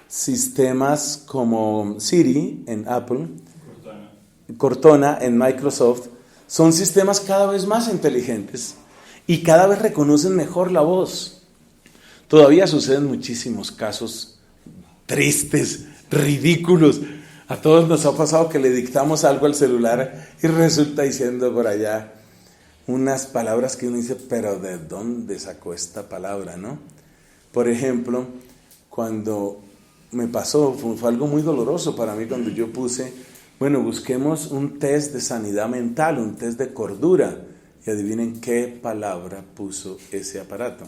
sistemas como Siri en Apple, Cortana en Microsoft, son sistemas cada vez más inteligentes y cada vez reconocen mejor la voz. Todavía suceden muchísimos casos tristes, ridículos. A todos nos ha pasado que le dictamos algo al celular y resulta diciendo por allá unas palabras que uno dice, pero ¿de dónde sacó esta palabra, no? Por ejemplo, cuando me pasó, fue algo muy doloroso para mí cuando yo puse, bueno, busquemos un test de sanidad mental, un test de cordura, y adivinen qué palabra puso ese aparato.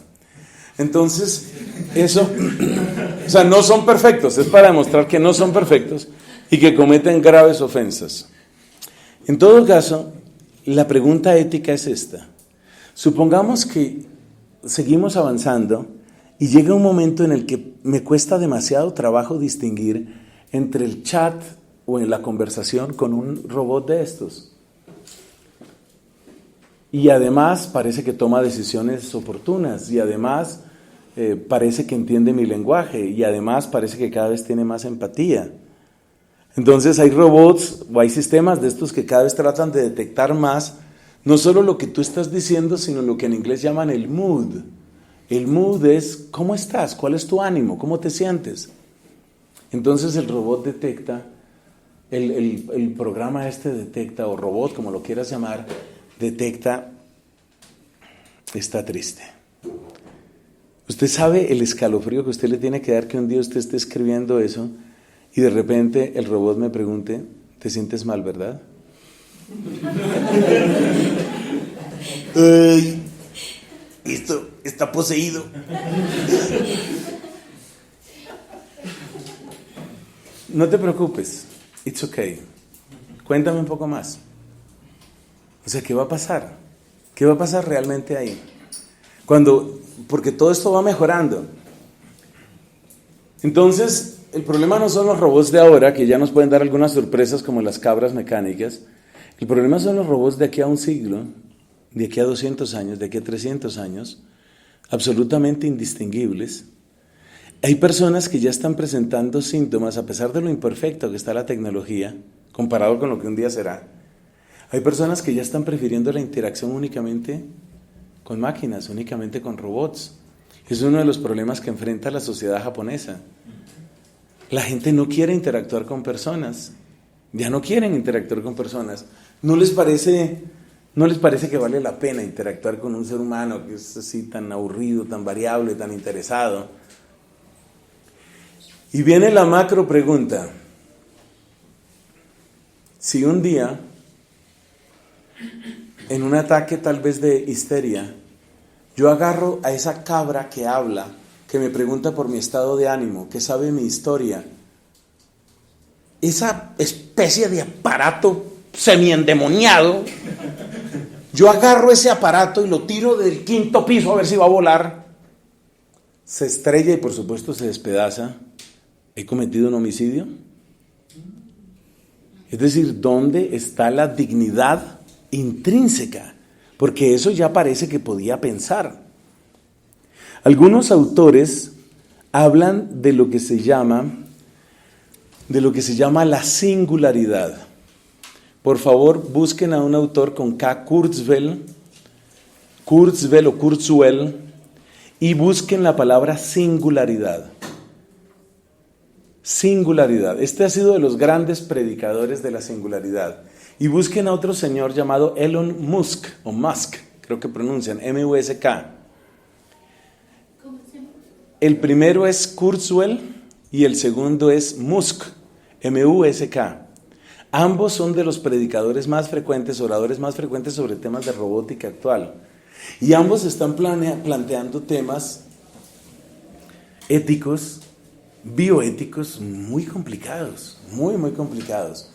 Entonces, eso, o sea, no son perfectos, es para demostrar que no son perfectos y que cometen graves ofensas. En todo caso, la pregunta ética es esta. Supongamos que seguimos avanzando y llega un momento en el que me cuesta demasiado trabajo distinguir entre el chat o en la conversación con un robot de estos. Y además parece que toma decisiones oportunas, y además parece que entiende mi lenguaje, y además parece que cada vez tiene más empatía. Entonces hay robots o hay sistemas de estos que cada vez tratan de detectar más, no solo lo que tú estás diciendo, sino lo que en inglés llaman el mood. El mood es ¿cómo estás? ¿Cuál es tu ánimo? ¿Cómo te sientes? Entonces el robot detecta, el programa este detecta, o robot como lo quieras llamar, detecta, está triste. Usted sabe el escalofrío que usted le tiene que dar que un día usted esté escribiendo eso y de repente el robot me pregunte, ¿te sientes mal, verdad? ¡Ay! Esto está poseído. No te preocupes, it's okay. Cuéntame un poco más. O sea, ¿qué va a pasar? ¿Qué va a pasar realmente ahí? Porque todo esto va mejorando. Entonces, el problema no son los robots de ahora, que ya nos pueden dar algunas sorpresas como las cabras mecánicas. El problema son los robots de aquí a un siglo, de aquí a 200 años, de aquí a 300 años, absolutamente indistinguibles. Hay personas que ya están presentando síntomas, a pesar de lo imperfecto que está la tecnología, comparado con lo que un día será. Hay personas que ya están prefiriendo la interacción únicamente con máquinas, únicamente con robots. Es uno de los problemas que enfrenta la sociedad japonesa. La gente no quiere interactuar con personas, ya no quieren interactuar con personas. No les parece que vale la pena interactuar con un ser humano que es así tan aburrido, tan variable, tan interesado. Y viene la macro pregunta. Si un día, en un ataque tal vez de histeria, yo agarro a esa cabra que habla, que me pregunta por mi estado de ánimo, que sabe mi historia, esa especie de aparato semiendemoniado, yo agarro ese aparato y lo tiro del 5º piso a ver si va a volar, se estrella y por supuesto se despedaza. ¿He cometido un homicidio? Es decir, ¿dónde está la dignidad intrínseca? Porque eso ya parece que podía pensar. Algunos autores hablan de lo que se llama la singularidad. Por favor, busquen a un autor con K, Kurzweil o Kurzweil, y busquen la palabra singularidad. Singularidad. Este ha sido de los grandes predicadores de la singularidad. Y busquen a otro señor llamado Elon Musk, o Musk, creo que pronuncian, M-U-S-K. ¿Cómo se llama? El primero es Kurzweil y el segundo es Musk, M-U-S-K. Ambos son de los predicadores más frecuentes, oradores más frecuentes sobre temas de robótica actual. Y ambos están planteando temas éticos, bioéticos muy complicados, muy, muy complicados.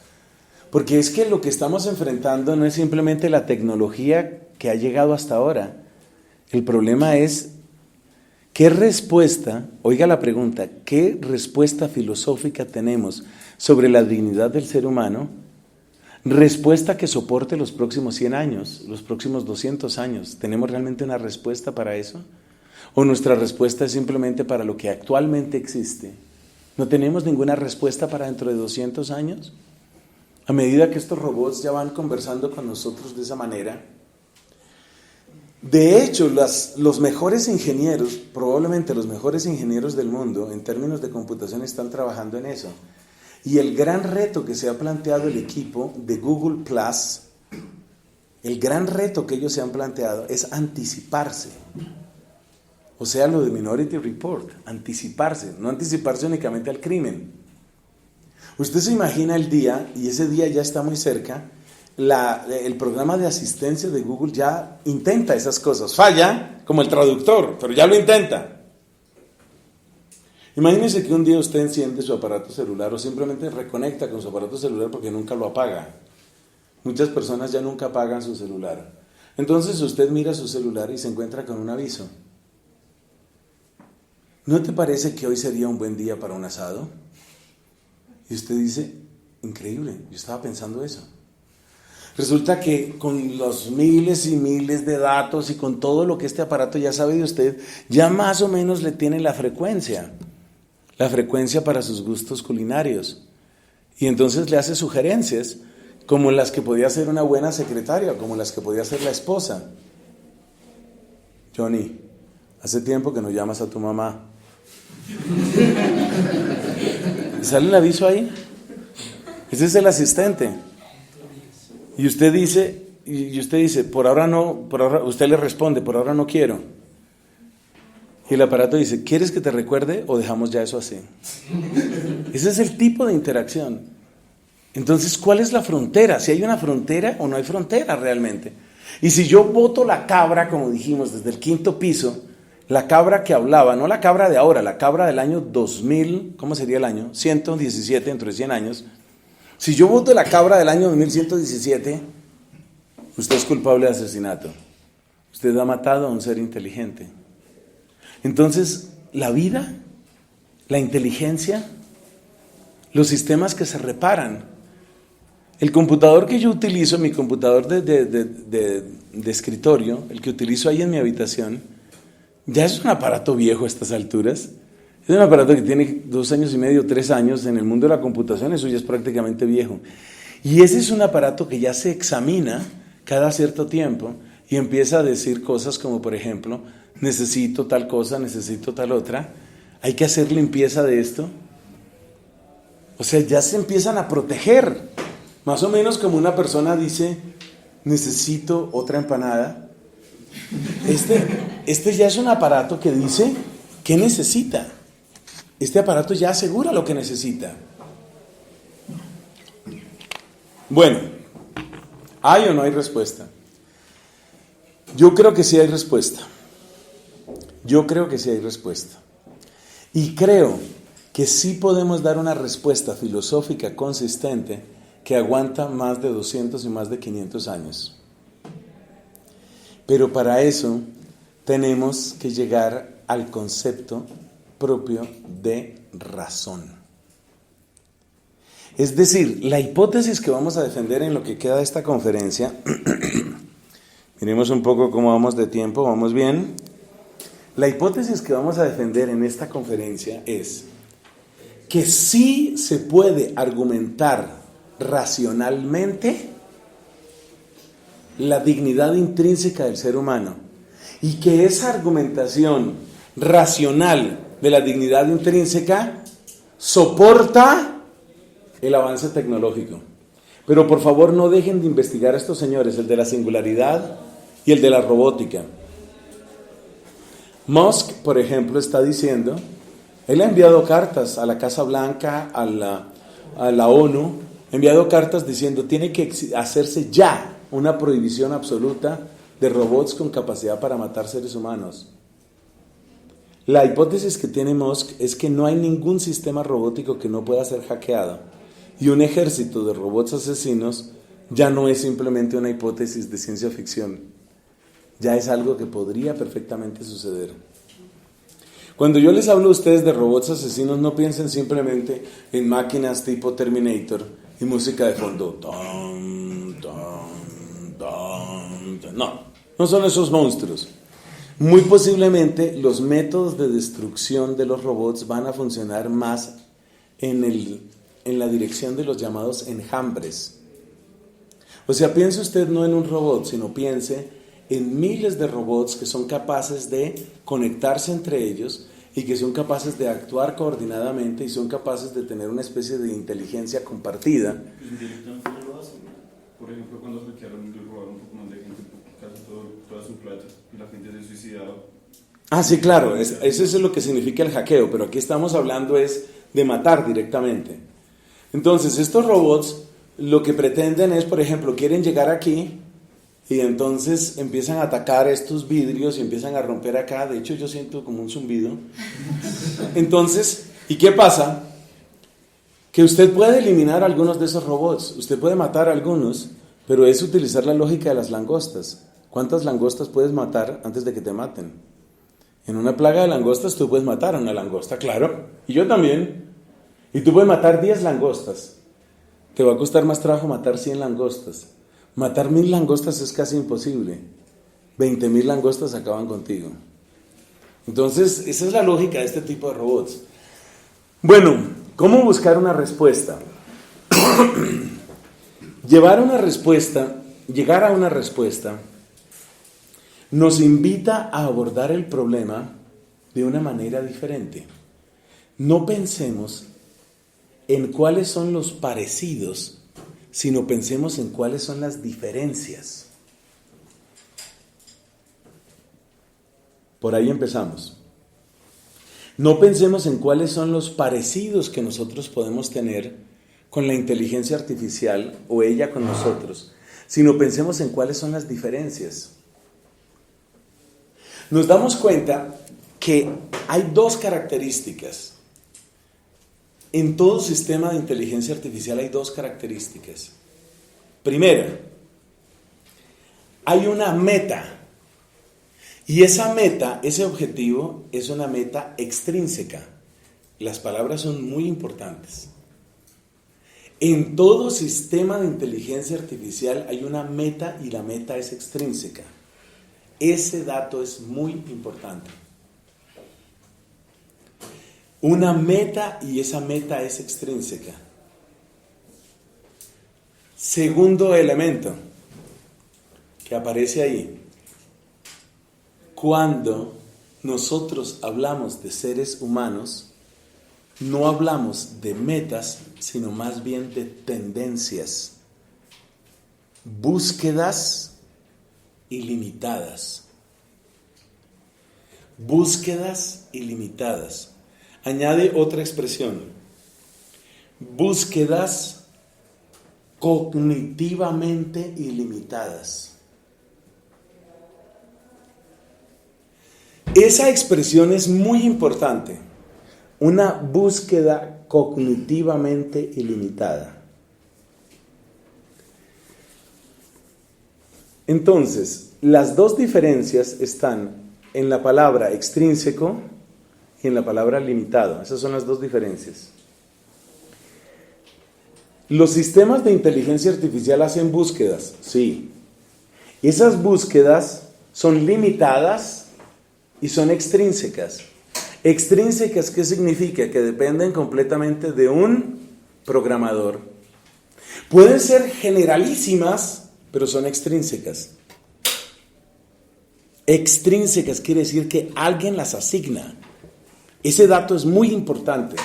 Porque es que lo que estamos enfrentando no es simplemente la tecnología que ha llegado hasta ahora. El problema es qué respuesta, oiga la pregunta, ¿qué respuesta filosófica tenemos sobre la dignidad del ser humano? Respuesta que soporte los próximos 100 años, los próximos 200 años. ¿Tenemos realmente una respuesta para eso? ¿O nuestra respuesta es simplemente para lo que actualmente existe? ¿No tenemos ninguna respuesta para dentro de 200 años? A medida que estos robots ya van conversando con nosotros de esa manera. De hecho, los mejores ingenieros, probablemente los mejores ingenieros del mundo, en términos de computación, están trabajando en eso. Y el gran reto que se ha planteado el equipo de Google Plus, el gran reto que ellos se han planteado es anticiparse. O sea, lo de Minority Report, anticiparse, no anticiparse únicamente al crimen. Usted se imagina el día, y ese día ya está muy cerca, el programa de asistencia de Google ya intenta esas cosas. Falla, como el traductor, pero ya lo intenta. Imagínense que un día usted enciende su aparato celular o simplemente reconecta con su aparato celular porque nunca lo apaga. Muchas personas ya nunca apagan su celular. Entonces usted mira su celular y se encuentra con un aviso. ¿No te parece que hoy sería un buen día para un asado? Y usted dice, increíble, yo estaba pensando eso. Resulta que con los miles y miles de datos y con todo lo que este aparato ya sabe de usted, ya más o menos le tiene la frecuencia para sus gustos culinarios. Y entonces le hace sugerencias como las que podía hacer una buena secretaria, como las que podía hacer la esposa. Johnny, hace tiempo que no llamas a tu mamá. ¿Sale el aviso ahí? Ese es el asistente. Y usted dice, por ahora no, usted le responde, por ahora no quiero. Y el aparato dice, ¿quieres que te recuerde o dejamos ya eso así? Ese es el tipo de interacción. Entonces, ¿cuál es la frontera? ¿Si hay una frontera o no hay frontera realmente? Y si yo boto la cabra, como dijimos, desde el 5º piso, la cabra que hablaba, no la cabra de ahora, la cabra del año 2000, ¿cómo sería el año? 117, dentro de 100 años. Si yo boto la cabra del año 2117, usted es culpable de asesinato. Usted ha matado a un ser inteligente. Entonces, la vida, la inteligencia, los sistemas que se reparan. El computador que yo utilizo, mi computador de escritorio, el que utilizo ahí en mi habitación, ya es un aparato viejo a estas alturas. Es un aparato que tiene 2 años y medio, 3 años. En el mundo de la computación eso ya es prácticamente viejo. Y ese es un aparato que ya se examina cada cierto tiempo y empieza a decir cosas como, por ejemplo, necesito tal cosa, necesito tal otra. Hay que hacer limpieza de esto. O sea, ya se empiezan a proteger. Más o menos como una persona dice, necesito otra empanada. Este ya es un aparato que dice, ¿qué necesita? Este aparato ya asegura lo que necesita. Bueno, ¿hay o no hay respuesta? Yo creo que sí hay respuesta. Y creo que sí podemos dar una respuesta filosófica consistente que aguanta más de 200 y más de 500 años. Pero para eso tenemos que llegar al concepto propio de razón. Es decir, la hipótesis que vamos a defender en lo que queda de esta conferencia, miremos un poco cómo vamos de tiempo, ¿vamos bien? La hipótesis que vamos a defender en esta conferencia es que sí se puede argumentar racionalmente la dignidad intrínseca del ser humano y que esa argumentación racional de la dignidad intrínseca soporta el avance tecnológico. Pero por favor no dejen de investigar a estos señores, el de la singularidad y el de la robótica. Musk, por ejemplo, está diciendo, él ha enviado cartas a la Casa Blanca, a la ONU, ha enviado cartas diciendo tiene que hacerse ya una prohibición absoluta de robots con capacidad para matar seres humanos. La hipótesis que tiene Musk es que no hay ningún sistema robótico que no pueda ser hackeado y un ejército de robots asesinos ya no es simplemente una hipótesis de ciencia ficción, ya es algo que podría perfectamente suceder. Cuando yo les hablo a ustedes de robots asesinos, no piensen simplemente en máquinas tipo Terminator y música de fondo. No son esos monstruos. Muy posiblemente los métodos de destrucción de los robots van a funcionar más en la dirección de los llamados enjambres. O sea, piense usted no en un robot, sino piense en miles de robots que son capaces de conectarse entre ellos y que son capaces de actuar coordinadamente y son capaces de tener una especie de inteligencia compartida. Indirectamente lo hacen. Por ejemplo, cuando hackearon y robaron un poco más de gente, casi toda su plata, y la gente se suicidaba. Ah, sí, claro, eso es lo que significa el hackeo, pero aquí estamos hablando es de matar directamente. Entonces, estos robots lo que pretenden es, por ejemplo, quieren llegar aquí y entonces empiezan a atacar estos vidrios y empiezan a romper acá. De hecho, yo siento como un zumbido. Entonces, ¿y qué pasa? Que usted puede eliminar algunos de esos robots, usted puede matar a algunos, pero es utilizar la lógica de las langostas. ¿Cuántas langostas puedes matar antes de que te maten? En una plaga de langostas tú puedes matar a una langosta, claro, y yo también. Y tú puedes matar 10 langostas. Te va a costar más trabajo matar 100 langostas. Matar 1000 langostas es casi imposible. 20,000 langostas acaban contigo. Entonces, esa es la lógica de este tipo de robots. Bueno, ¿cómo buscar una respuesta? Llegar a una respuesta, nos invita a abordar el problema de una manera diferente. No pensemos en cuáles son los parecidos, sino pensemos en cuáles son las diferencias. Por ahí empezamos. No pensemos en cuáles son los parecidos que nosotros podemos tener con la inteligencia artificial o ella con nosotros, sino pensemos en cuáles son las diferencias. Nos damos cuenta que hay dos características. En todo sistema de inteligencia artificial hay dos características. Primera, hay una meta. Y esa meta, ese objetivo, es una meta extrínseca. Las palabras son muy importantes. En todo sistema de inteligencia artificial hay una meta y la meta es extrínseca. Ese dato es muy importante. Una meta y esa meta es extrínseca. Segundo elemento que aparece ahí. Cuando nosotros hablamos de seres humanos, no hablamos de metas, sino más bien de tendencias, búsquedas ilimitadas. Búsquedas ilimitadas. Añade otra expresión. Búsquedas cognitivamente ilimitadas. Esa expresión es muy importante. Una búsqueda cognitivamente ilimitada. Entonces, las dos diferencias están en la palabra extrínseco y en la palabra limitado. Esas son las dos diferencias. Los sistemas de inteligencia artificial hacen búsquedas, sí. Esas búsquedas son limitadas y son extrínsecas. Extrínsecas, ¿qué significa? Que dependen completamente de un programador. Pueden ser generalísimas, pero son extrínsecas. Extrínsecas quiere decir que alguien las asigna. Ese dato es muy importante.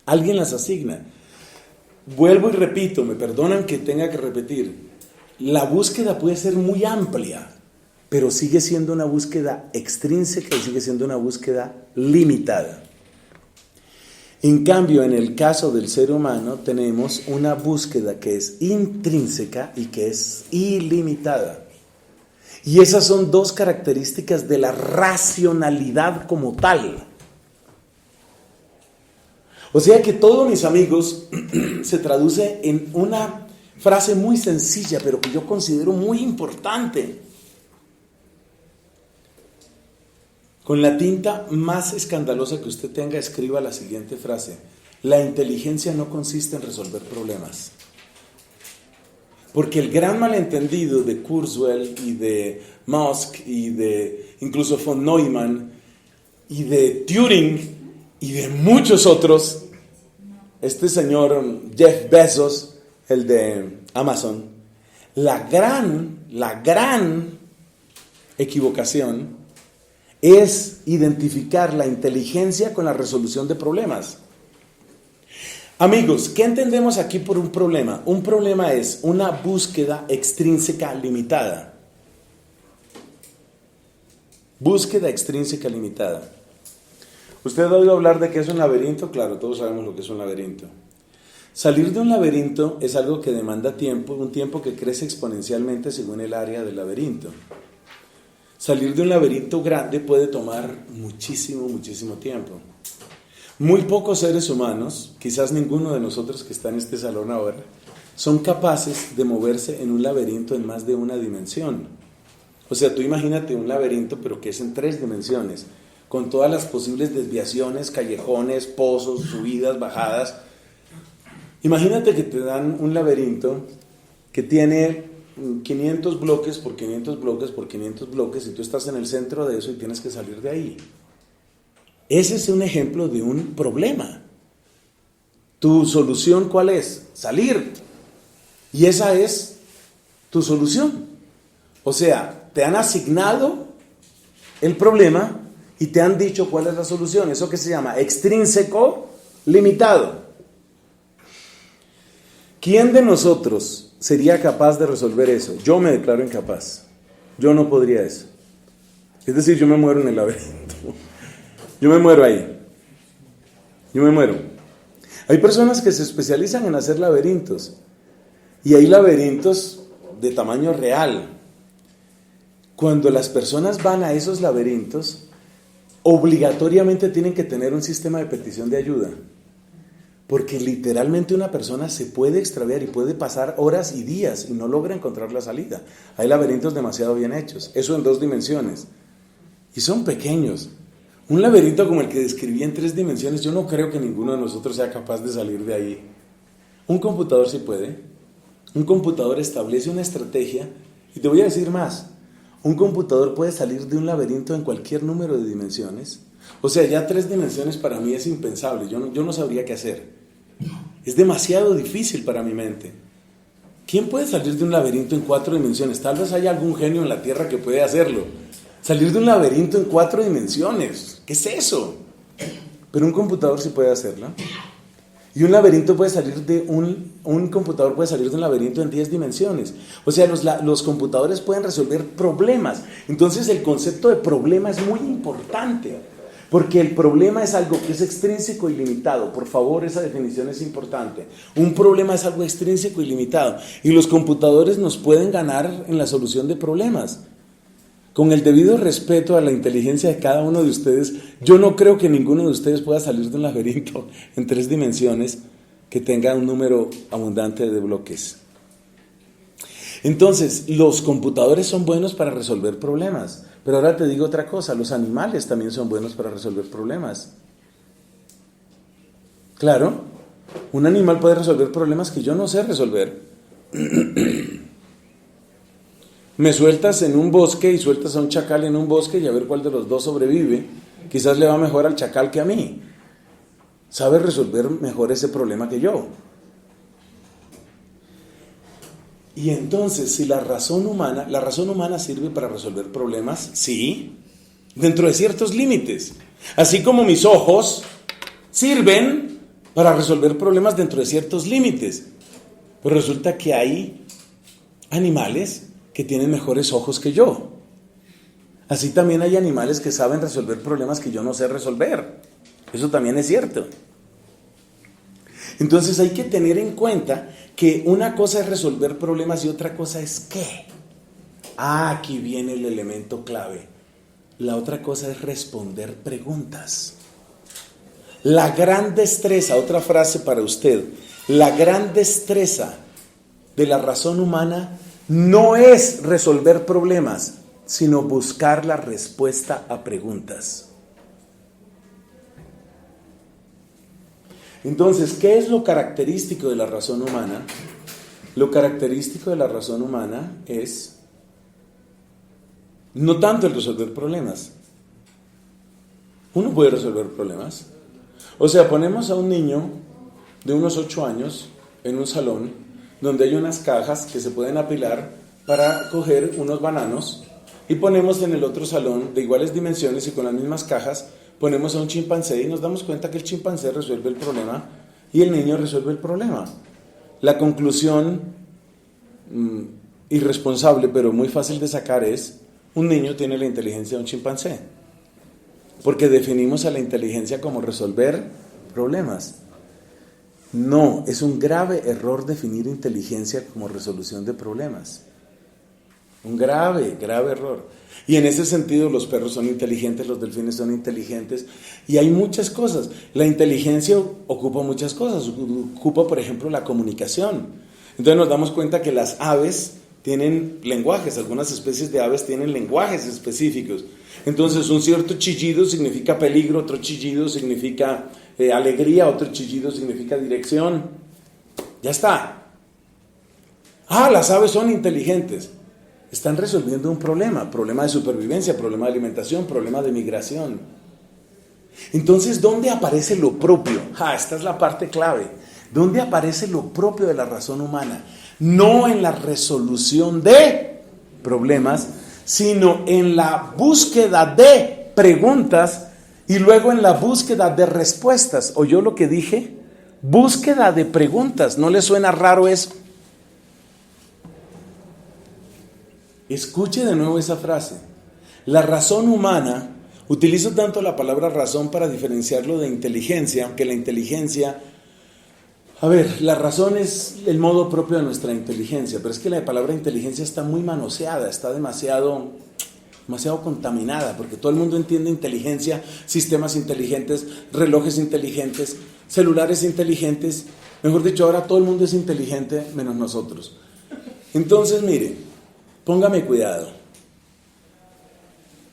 Alguien las asigna. Vuelvo y repito, me perdonan que tenga que repetir. La búsqueda puede ser muy amplia, pero sigue siendo una búsqueda extrínseca y sigue siendo una búsqueda limitada. En cambio, en el caso del ser humano, tenemos una búsqueda que es intrínseca y que es ilimitada. Y esas son dos características de la racionalidad como tal. O sea que todo, mis amigos, se traduce en una frase muy sencilla, pero que yo considero muy importante. Con la tinta más escandalosa que usted tenga, escriba la siguiente frase. La inteligencia no consiste en resolver problemas. Porque el gran malentendido de Kurzweil y de Musk y de incluso von Neumann y de Turing y de muchos otros, este señor Jeff Bezos, el de Amazon, la gran equivocación es identificar la inteligencia con la resolución de problemas. Amigos, ¿qué entendemos aquí por un problema? Un problema es una búsqueda extrínseca limitada. Búsqueda extrínseca limitada. ¿Usted ha oído hablar de qué es un laberinto? Claro, todos sabemos lo que es un laberinto. Salir de un laberinto es algo que demanda tiempo, un tiempo que crece exponencialmente según el área del laberinto. Salir de un laberinto grande puede tomar muchísimo, muchísimo tiempo. Muy pocos seres humanos, quizás ninguno de nosotros que está en este salón ahora, son capaces de moverse en un laberinto en más de una dimensión. O sea, tú imagínate un laberinto, pero que es en 3 dimensiones, con todas las posibles desviaciones, callejones, pozos, subidas, bajadas. Imagínate que te dan un laberinto que tiene 500 bloques por 500 bloques por 500 bloques y tú estás en el centro de eso y tienes que salir de ahí. Ese es un ejemplo de un problema. ¿Tu solución cuál es? Salir. Y esa es tu solución. O sea, te han asignado el problema y te han dicho cuál es la solución. Eso que se llama extrínseco limitado. ¿Quién de nosotros sería capaz de resolver eso? Yo me declaro incapaz. Yo no podría eso. Es decir, yo me muero en el laberinto. Yo me muero ahí. Yo me muero. Hay personas que se especializan en hacer laberintos. Y hay laberintos de tamaño real. Cuando las personas van a esos laberintos, obligatoriamente tienen que tener un sistema de petición de ayuda. Porque literalmente una persona se puede extraviar y puede pasar horas y días y no logra encontrar la salida. Hay laberintos demasiado bien hechos, eso en 2 dimensiones. Y son pequeños. Un laberinto como el que describí en 3 dimensiones, yo no creo que ninguno de nosotros sea capaz de salir de ahí. Un computador sí puede. Un computador establece una estrategia y te voy a decir más. Un computador puede salir de un laberinto en cualquier número de dimensiones. O sea, ya 3 dimensiones para mí es impensable, yo no sabría qué hacer. Es demasiado difícil para mi mente. ¿Quién puede salir de un laberinto en 4 dimensiones? Tal vez haya algún genio en la Tierra que puede hacerlo. Salir de un laberinto en 4 dimensiones, ¿qué es eso? Pero un computador sí puede hacerlo. Y un laberinto puede salir de un computador puede salir de un laberinto en 10 dimensiones. O sea, los computadores pueden resolver problemas. Entonces el concepto de problema es muy importante. Porque el problema es algo que es extrínseco y limitado. Por favor, esa definición es importante. Un problema es algo extrínseco y limitado. Y los computadores nos pueden ganar en la solución de problemas. Con el debido respeto a la inteligencia de cada uno de ustedes, yo no creo que ninguno de ustedes pueda salir de un laberinto en 3 dimensiones que tenga un número abundante de bloques. Entonces, los computadores son buenos para resolver problemas. Pero ahora te digo otra cosa, los animales también son buenos para resolver problemas. Claro, un animal puede resolver problemas que yo no sé resolver. Me sueltas en un bosque y sueltas a un chacal en un bosque y a ver cuál de los dos sobrevive. Quizás le va mejor al chacal que a mí. Sabe resolver mejor ese problema que yo. Y entonces, si la razón humana sirve para resolver problemas, sí, dentro de ciertos límites. Así como mis ojos sirven para resolver problemas dentro de ciertos límites. Pero resulta que hay animales que tienen mejores ojos que yo. Así también hay animales que saben resolver problemas que yo no sé resolver. Eso también es cierto. Entonces hay que tener en cuenta que una cosa es resolver problemas y otra cosa es ¿qué? Aquí viene el elemento clave. La otra cosa es responder preguntas. La gran destreza, otra frase para usted, la gran destreza de la razón humana no es resolver problemas, sino buscar la respuesta a preguntas. Entonces, ¿qué es lo característico de la razón humana? Lo característico de la razón humana es no tanto el resolver problemas. Uno puede resolver problemas. O sea, ponemos a un niño de unos 8 años en un salón donde hay unas cajas que se pueden apilar para coger unos bananos y ponemos en el otro salón de iguales dimensiones y con las mismas cajas ponemos a un chimpancé y nos damos cuenta que el chimpancé resuelve el problema y el niño resuelve el problema. La conclusión irresponsable pero muy fácil de sacar es: un niño tiene la inteligencia de un chimpancé, porque definimos a la inteligencia como resolver problemas. No, es un grave error definir inteligencia como resolución de problemas. Un grave, grave error. Y en ese sentido los perros son inteligentes, los delfines son inteligentes y hay muchas cosas. La inteligencia ocupa muchas cosas, ocupa por ejemplo la comunicación. Entonces nos damos cuenta que las aves tienen lenguajes, algunas especies de aves tienen lenguajes específicos. Entonces un cierto chillido significa peligro, otro chillido significa alegría, otro chillido significa dirección. Ya está. Las aves son inteligentes. Están resolviendo un problema de supervivencia, problema de alimentación, problema de migración. Entonces, ¿dónde aparece lo propio? Esta es la parte clave. ¿Dónde aparece lo propio de la razón humana? No en la resolución de problemas, sino en la búsqueda de preguntas y luego en la búsqueda de respuestas. ¿Oyó lo que dije? Búsqueda de preguntas. ¿No le suena raro eso? Escuche de nuevo esa frase. La razón humana, utilizo tanto la palabra razón para diferenciarlo de inteligencia, aunque la inteligencia, la razón es el modo propio de nuestra inteligencia, pero es que la palabra inteligencia está muy manoseada, está demasiado contaminada, porque todo el mundo entiende inteligencia, sistemas inteligentes, relojes inteligentes, celulares inteligentes, mejor dicho, ahora todo el mundo es inteligente menos nosotros. Entonces, mire, póngame cuidado.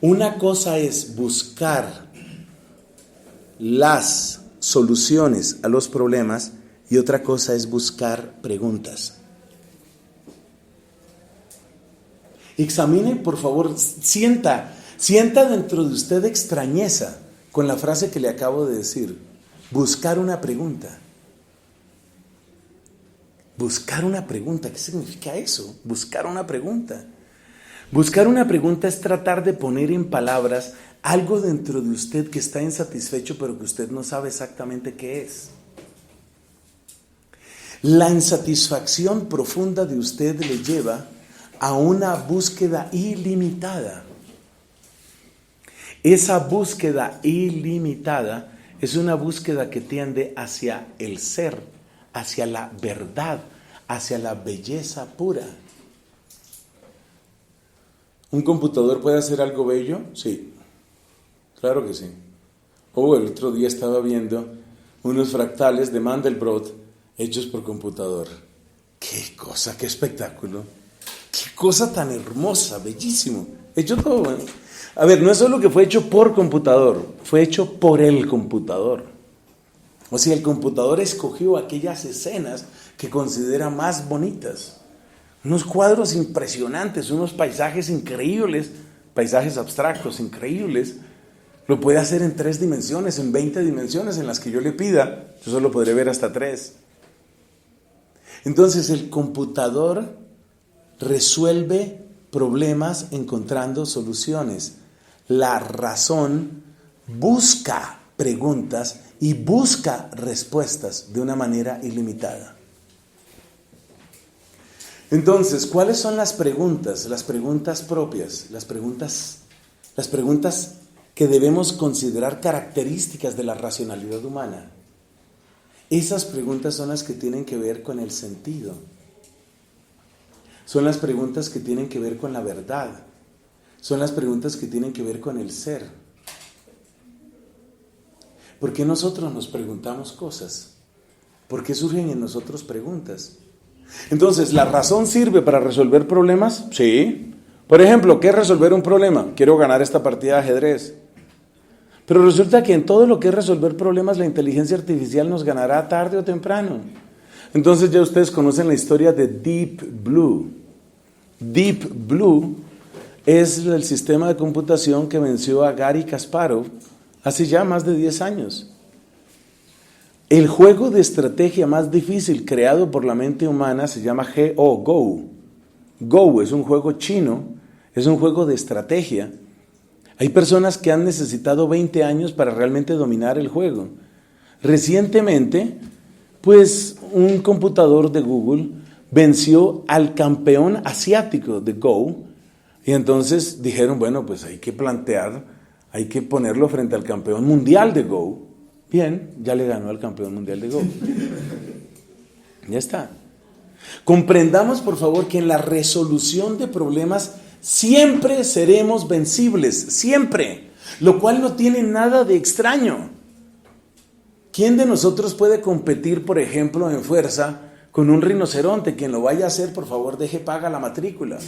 Una cosa es buscar las soluciones a los problemas y otra cosa es buscar preguntas. Examine, por favor, sienta dentro de usted extrañeza con la frase que le acabo de decir. Buscar una pregunta. Buscar una pregunta, ¿qué significa eso? Buscar una pregunta. Buscar una pregunta es tratar de poner en palabras algo dentro de usted que está insatisfecho, pero que usted no sabe exactamente qué es. La insatisfacción profunda de usted le lleva a una búsqueda ilimitada. Esa búsqueda ilimitada es una búsqueda que tiende hacia el ser, hacia la verdad, hacia la belleza pura. ¿Un computador puede hacer algo bello? Sí, claro que sí. El otro día estaba viendo unos fractales de Mandelbrot hechos por computador. ¡Qué cosa, qué espectáculo! ¡Qué cosa tan hermosa, bellísimo! Hecho todo, bueno. No es solo que fue hecho por computador, fue hecho por el computador. O sea, el computador escogió aquellas escenas que considera más bonitas. Unos cuadros impresionantes, unos paisajes increíbles, paisajes abstractos increíbles. Lo puede hacer en 3 dimensiones, en 20 dimensiones en las que yo le pida. Yo solo podré ver hasta 3. Entonces el computador resuelve problemas encontrando soluciones. La razón busca preguntas y busca respuestas de una manera ilimitada. Entonces, ¿cuáles son las preguntas? Las preguntas propias, las preguntas que debemos considerar características de la racionalidad humana. Esas preguntas son las que tienen que ver con el sentido. Son las preguntas que tienen que ver con la verdad. Son las preguntas que tienen que ver con el ser. ¿Por qué nosotros nos preguntamos cosas? ¿Por qué surgen en nosotros preguntas? Entonces, ¿la razón sirve para resolver problemas? Sí. Por ejemplo, ¿qué es resolver un problema? Quiero ganar esta partida de ajedrez. Pero resulta que en todo lo que es resolver problemas, la inteligencia artificial nos ganará tarde o temprano. Entonces ya ustedes conocen la historia de Deep Blue. Deep Blue es el sistema de computación que venció a Garry Kasparov hace ya más de 10 años. El juego de estrategia más difícil creado por la mente humana se llama Go. Go es un juego chino, es un juego de estrategia. Hay personas que han necesitado 20 años para realmente dominar el juego. Recientemente, un computador de Google venció al campeón asiático de Go y entonces dijeron, hay que ponerlo frente al campeón mundial de Go. Bien, ya le ganó al campeón mundial de Go. Ya está. Comprendamos, por favor, que en la resolución de problemas siempre seremos vencibles, siempre, lo cual no tiene nada de extraño. ¿Quién de nosotros puede competir, por ejemplo, en fuerza con un rinoceronte? Quien lo vaya a hacer, por favor, paga la matrícula.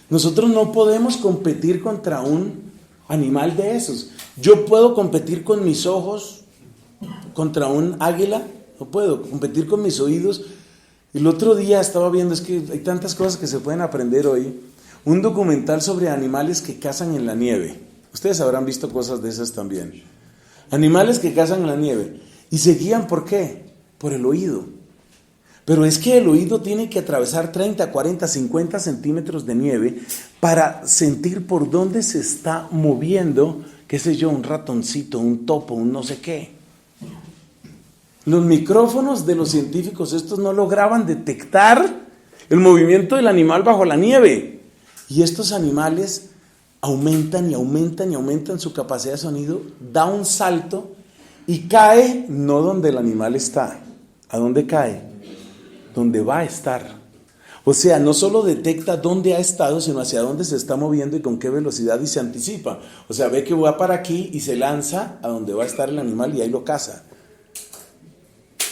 Nosotros no podemos competir contra un animal de esos. Yo puedo competir con mis ojos contra un águila, no puedo competir con mis oídos. El otro día estaba viendo, es que hay tantas cosas que se pueden aprender hoy, un documental sobre animales que cazan en la nieve. Ustedes habrán visto cosas de esas también. Animales que cazan en la nieve y se guían, ¿por qué? Por el oído. Pero es que el oído tiene que atravesar 30, 40, 50 centímetros de nieve para sentir por dónde se está moviendo, qué sé yo, un ratoncito, un topo, un no sé qué. Los micrófonos de los científicos estos no lograban detectar el movimiento del animal bajo la nieve. Y estos animales aumentan y aumentan y aumentan su capacidad de sonido, da un salto y cae no donde el animal está. ¿A dónde cae? Donde va a estar. O sea, no solo detecta dónde ha estado, sino hacia dónde se está moviendo y con qué velocidad y se anticipa. O sea, ve que va para aquí y se lanza a donde va a estar el animal y ahí lo caza.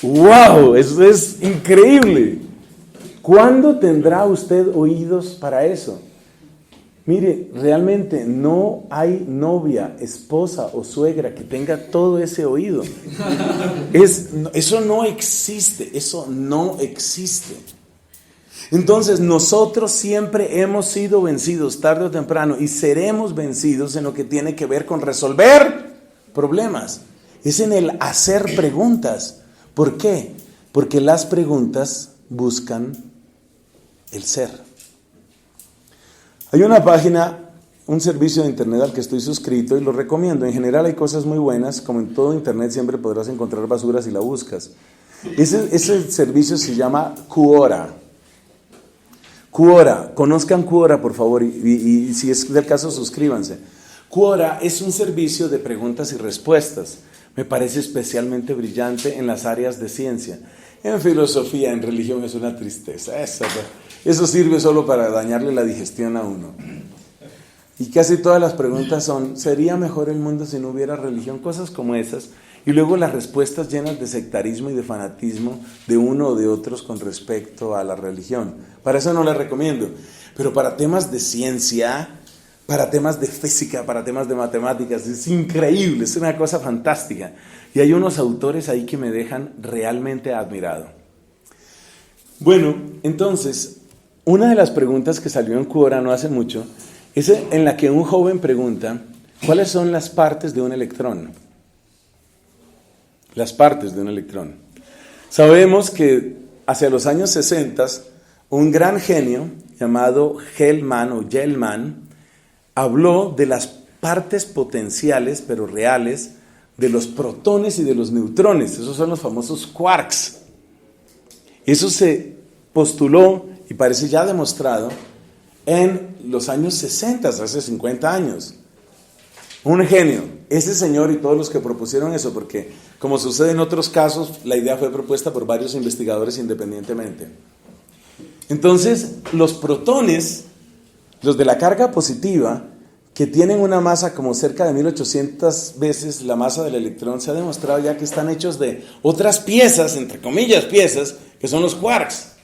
¡Wow! Eso es increíble. ¿Cuándo tendrá usted oídos para eso? Mire, realmente no hay novia, esposa o suegra que tenga todo ese oído. Eso no existe, eso no existe. Entonces nosotros siempre hemos sido vencidos tarde o temprano y seremos vencidos en lo que tiene que ver con resolver problemas. Es en el hacer preguntas. ¿Por qué? Porque las preguntas buscan el ser. Hay una página, un servicio de internet al que estoy suscrito y lo recomiendo. En general hay cosas muy buenas, como en todo internet siempre podrás encontrar basura si la buscas. Ese servicio se llama Quora. Quora, conozcan Quora por favor y si es del caso suscríbanse. Quora es un servicio de preguntas y respuestas. Me parece especialmente brillante en las áreas de ciencia. En filosofía, en religión es una tristeza. Eso sirve solo para dañarle la digestión a uno. Y casi todas las preguntas son, ¿sería mejor el mundo si no hubiera religión? Cosas como esas. Y luego las respuestas llenas de sectarismo y de fanatismo de uno o de otros con respecto a la religión. Para eso no la recomiendo. Pero para temas de ciencia, para temas de física, para temas de matemáticas, es increíble, es una cosa fantástica. Y hay unos autores ahí que me dejan realmente admirado. Bueno, entonces, una de las preguntas que salió en Quora no hace mucho es en la que un joven pregunta, ¿cuáles son las partes de un electrón? Las partes de un electrón. Sabemos que hacia los años 60, un gran genio llamado Gell-Mann habló de las partes potenciales, pero reales, de los protones y de los neutrones. Esos son los famosos quarks. Eso se postuló y parece ya demostrado en los años 60, hace 50 años. Un genio, ese señor y todos los que propusieron eso, porque como sucede en otros casos, la idea fue propuesta por varios investigadores independientemente. Entonces, los protones, los de la carga positiva, que tienen una masa como cerca de 1800 veces la masa del electrón, se ha demostrado ya que están hechos de otras piezas, entre comillas piezas, que son los quarks.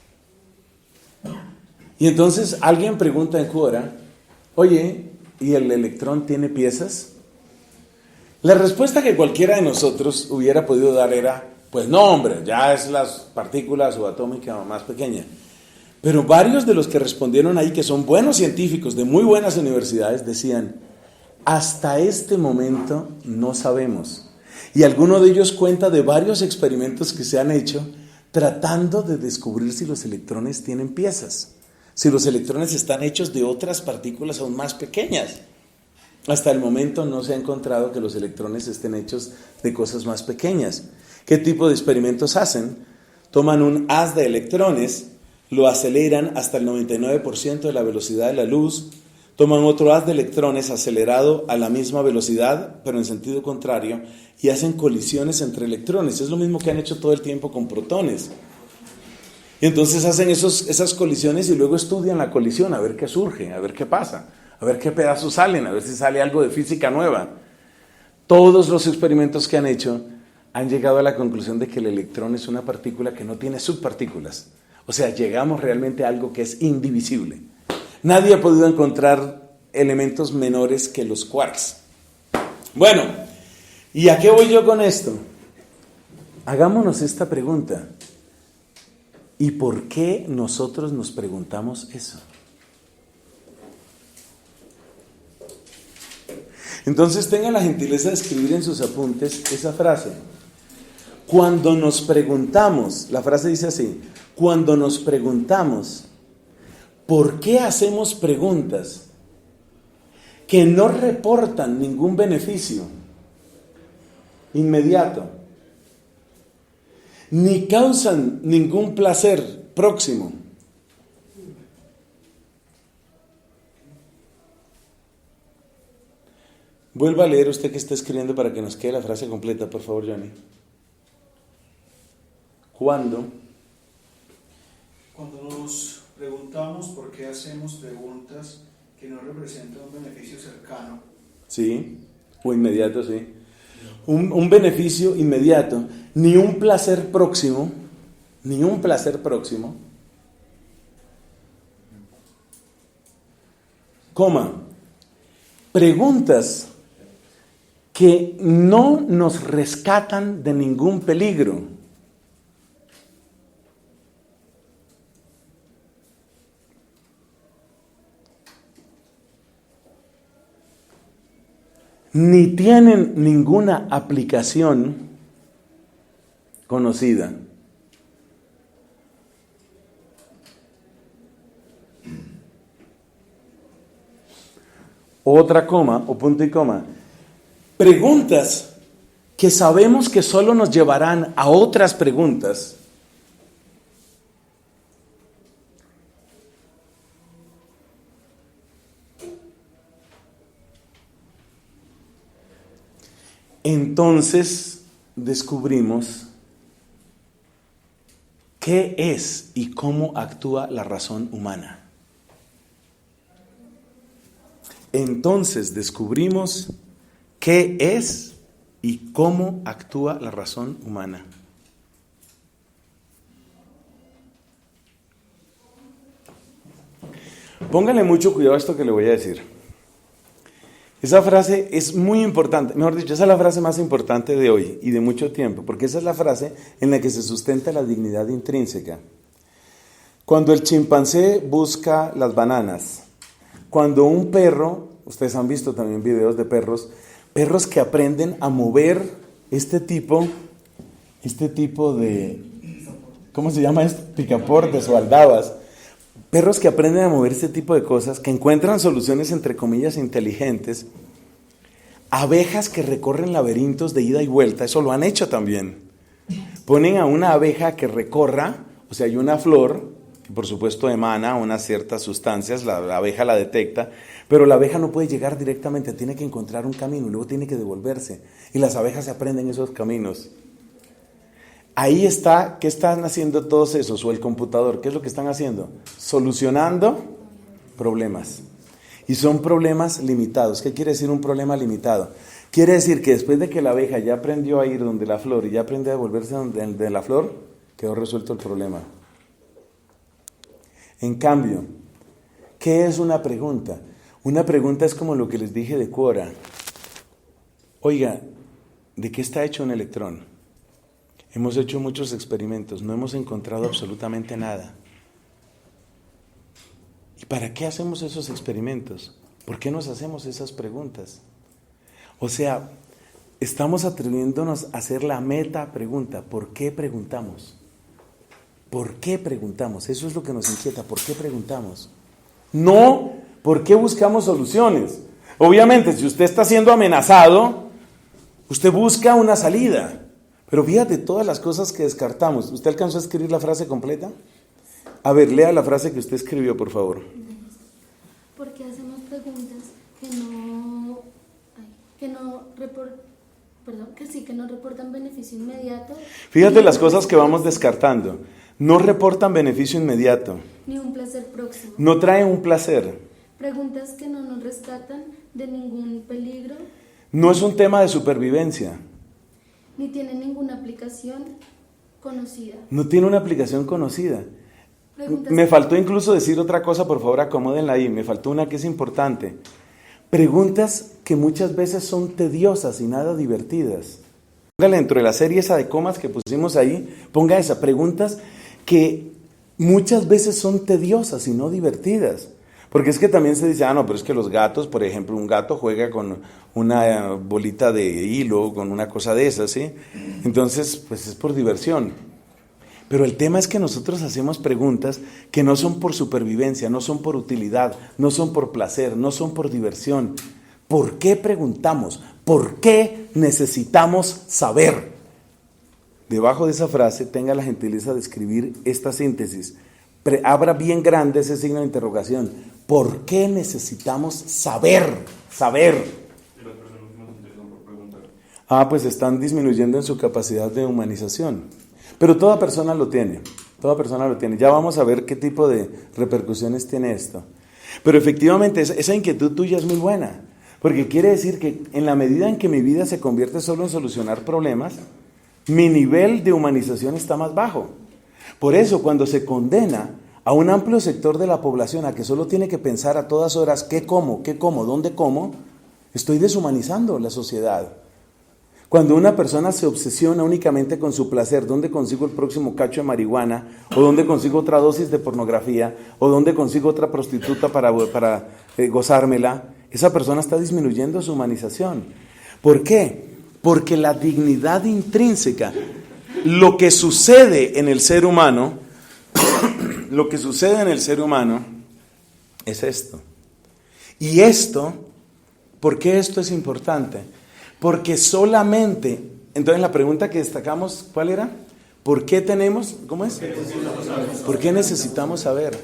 Y entonces alguien pregunta en Quora, oye, ¿y el electrón tiene piezas? La respuesta que cualquiera de nosotros hubiera podido dar era, pues no hombre, ya es las partículas subatómicas más pequeña. Pero varios de los que respondieron ahí, que son buenos científicos de muy buenas universidades, decían, hasta este momento no sabemos. Y alguno de ellos cuenta de varios experimentos que se han hecho tratando de descubrir si los electrones tienen piezas, si los electrones están hechos de otras partículas aún más pequeñas. Hasta el momento no se ha encontrado que los electrones estén hechos de cosas más pequeñas. ¿Qué tipo de experimentos hacen? Toman un haz de electrones, lo aceleran hasta el 99% de la velocidad de la luz, toman otro haz de electrones acelerado a la misma velocidad, pero en sentido contrario, y hacen colisiones entre electrones. Es lo mismo que han hecho todo el tiempo con protones. Y entonces hacen esas colisiones y luego estudian la colisión, a ver qué surge, a ver qué pasa, a ver qué pedazos salen, a ver si sale algo de física nueva. Todos los experimentos que han hecho han llegado a la conclusión de que el electrón es una partícula que no tiene subpartículas. O sea, llegamos realmente a algo que es indivisible. Nadie ha podido encontrar elementos menores que los quarks. Bueno, ¿y a qué voy yo con esto? Hagámonos esta pregunta. ¿Y por qué nosotros nos preguntamos eso? Entonces tengan la gentileza de escribir en sus apuntes esa frase. Cuando nos preguntamos, la frase dice así, cuando nos preguntamos, ¿por qué hacemos preguntas que no reportan ningún beneficio inmediato, ni causan ningún placer próximo? Vuelva a leer usted que está escribiendo para que nos quede la frase completa, por favor, Johnny. Cuando nos preguntamos por qué hacemos preguntas que no representan un beneficio cercano. Sí, o inmediato, sí. Un beneficio inmediato, ni un placer próximo, coma, preguntas que no nos rescatan de ningún peligro. Ni tienen ninguna aplicación conocida. Otra coma o punto y coma. Preguntas que sabemos que solo nos llevarán a otras preguntas. Entonces descubrimos qué es y cómo actúa la razón humana. Entonces descubrimos qué es y cómo actúa la razón humana. Póngale mucho cuidado a esto que le voy a decir. Esa frase es muy importante, mejor dicho, esa es la frase más importante de hoy y de mucho tiempo, porque esa es la frase en la que se sustenta la dignidad intrínseca. Cuando el chimpancé busca las bananas, cuando un perro, ustedes han visto también videos de perros que aprenden a mover este tipo de, ¿cómo se llama esto? Picaportes o aldabas. Perros que aprenden a mover este tipo de cosas, que encuentran soluciones entre comillas inteligentes. Abejas que recorren laberintos de ida y vuelta, eso lo han hecho también. Ponen a una abeja que recorra, o sea, hay una flor, que por supuesto emana unas ciertas sustancias, la abeja la detecta, pero la abeja no puede llegar directamente, tiene que encontrar un camino y luego tiene que devolverse. Y las abejas se aprenden esos caminos. Ahí está, ¿qué están haciendo todos esos? O el computador, ¿qué es lo que están haciendo? Solucionando problemas. Y son problemas limitados. ¿Qué quiere decir un problema limitado? Quiere decir que después de que la abeja ya aprendió a ir donde la flor y ya aprendió a devolverse de la flor, quedó resuelto el problema. En cambio, ¿qué es una pregunta? Una pregunta es como lo que les dije de Quora. Oiga, ¿de qué está hecho un electrón? Hemos hecho muchos experimentos, no hemos encontrado absolutamente nada. ¿Y para qué hacemos esos experimentos? ¿Por qué nos hacemos esas preguntas? O sea, estamos atreviéndonos a hacer la meta pregunta. ¿Por qué preguntamos? ¿Por qué preguntamos? Eso es lo que nos inquieta. ¿Por qué preguntamos? No, ¿por qué buscamos soluciones? Obviamente, si usted está siendo amenazado, usted busca una salida. Pero fíjate todas las cosas que descartamos. ¿Usted alcanzó a escribir la frase completa? A ver, lea la frase que usted escribió, por favor. ¿por qué hacemos preguntas que no reportan beneficio inmediato? Fíjate las cosas que vamos descartando. No reportan beneficio inmediato. Ni un placer próximo. No traen un placer. Preguntas que no nos rescatan de ningún peligro. No es un tema de supervivencia. Ni tienen ninguna aplicación conocida. No tiene una aplicación conocida. Preguntas Me faltó incluso decir otra cosa, por favor acomódenla ahí. Me faltó una que es importante. Preguntas que muchas veces son tediosas y nada divertidas. Póngale dentro de la serie esa de comas que pusimos ahí, ponga esa, preguntas que muchas veces son tediosas y no divertidas. Porque es que también se dice, no, pero es que los gatos, por ejemplo, un gato juega con una bolita de hilo, con una cosa de esas, ¿sí? Entonces, pues es por diversión. Pero el tema es que nosotros hacemos preguntas que no son por supervivencia, no son por utilidad, no son por placer, no son por diversión. ¿Por qué preguntamos? ¿Por qué necesitamos saber? Debajo de esa frase tenga la gentileza de escribir esta síntesis. Abra bien grande ese signo de interrogación. ¿Por qué necesitamos saber? Saber. Y las personas que nos interesan por preguntar. Pues están disminuyendo en su capacidad de humanización. Pero toda persona lo tiene. Toda persona lo tiene. Ya vamos a ver qué tipo de repercusiones tiene esto. Pero efectivamente esa inquietud tuya es muy buena. Porque quiere decir que en la medida en que mi vida se convierte solo en solucionar problemas, mi nivel de humanización está más bajo. Por eso, cuando se condena a un amplio sector de la población a que solo tiene que pensar a todas horas qué como, dónde como, estoy deshumanizando la sociedad. Cuando una persona se obsesiona únicamente con su placer, ¿dónde consigo el próximo cacho de marihuana? ¿O dónde consigo otra dosis de pornografía? ¿O dónde consigo otra prostituta para gozármela? Esa persona está disminuyendo su humanización. ¿Por qué? Porque la dignidad intrínseca, lo que sucede en el ser humano, es esto. Y esto, ¿por qué esto es importante? Porque solamente, entonces la pregunta que destacamos, ¿cuál era? ¿Por qué tenemos, cómo es? ¿Por qué necesitamos saber?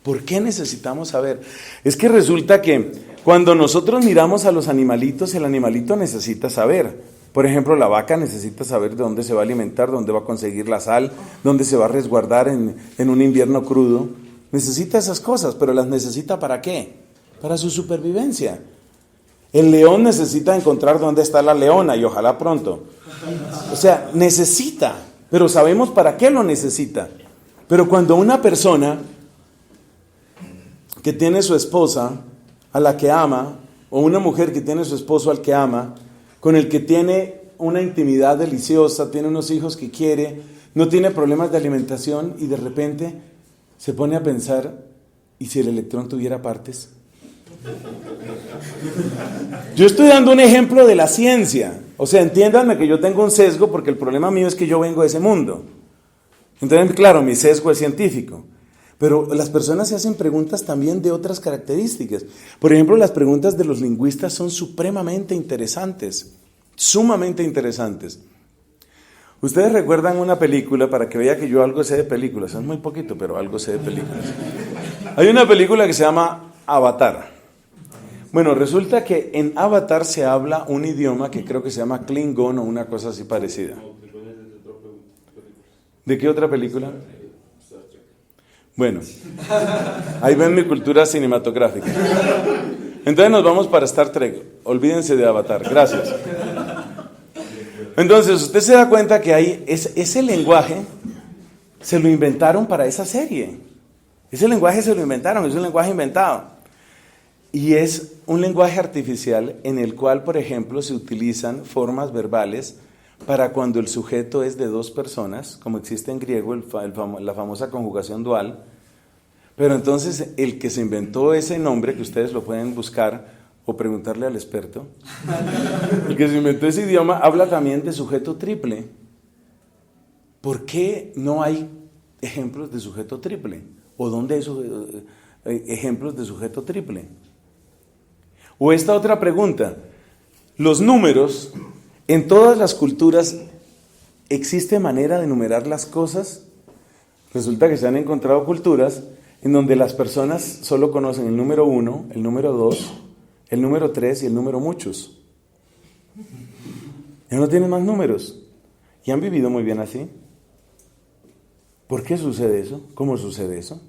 ¿Por qué necesitamos saber? Es que resulta que cuando nosotros miramos a los animalitos, el animalito necesita saber. Por ejemplo, la vaca necesita saber de dónde se va a alimentar, dónde va a conseguir la sal, dónde se va a resguardar en un invierno crudo. Necesita esas cosas, pero las necesita ¿para qué? Para su supervivencia. El león necesita encontrar dónde está la leona y ojalá pronto. O sea, necesita, pero sabemos para qué lo necesita. Pero cuando una persona que tiene su esposa a la que ama, o una mujer que tiene su esposo al que ama, con el que tiene una intimidad deliciosa, tiene unos hijos que quiere, no tiene problemas de alimentación y de repente se pone a pensar, ¿y si el electrón tuviera partes? Yo estoy dando un ejemplo de la ciencia. O sea, entiéndanme que yo tengo un sesgo porque el problema mío es que yo vengo de ese mundo. Entonces, claro, mi sesgo es científico. Pero las personas se hacen preguntas también de otras características. Por ejemplo, las preguntas de los lingüistas son supremamente interesantes, sumamente interesantes. Ustedes recuerdan una película, para que vea que yo algo sé de películas, es muy poquito, pero algo sé de películas. Hay una película que se llama Avatar. Bueno, resulta que en Avatar se habla un idioma que creo que se llama Klingon o una cosa así parecida. ¿De qué otra película? Bueno, ahí ven mi cultura cinematográfica. Entonces nos vamos para Star Trek. Olvídense de Avatar. Gracias. Entonces usted se da cuenta que hay ese lenguaje se lo inventaron para esa serie. Ese lenguaje se lo inventaron, es un lenguaje inventado. Y es un lenguaje artificial en el cual, por ejemplo, se utilizan formas verbales para cuando el sujeto es de dos personas, como existe en griego la famosa conjugación dual. Pero entonces el que se inventó ese nombre, que ustedes lo pueden buscar o preguntarle al experto, el que se inventó ese idioma habla también de sujeto triple. ¿Por qué no hay ejemplos de sujeto triple? ¿O dónde hay ejemplos de sujeto triple? O esta otra pregunta, los números, en todas las culturas, ¿existe manera de numerar las cosas? Resulta que se han encontrado culturas en donde las personas solo conocen el número 1, el número 2, el número 3 y el número muchos. Ya no tienen más números. Y han vivido muy bien así. ¿Por qué sucede eso? ¿Cómo sucede eso?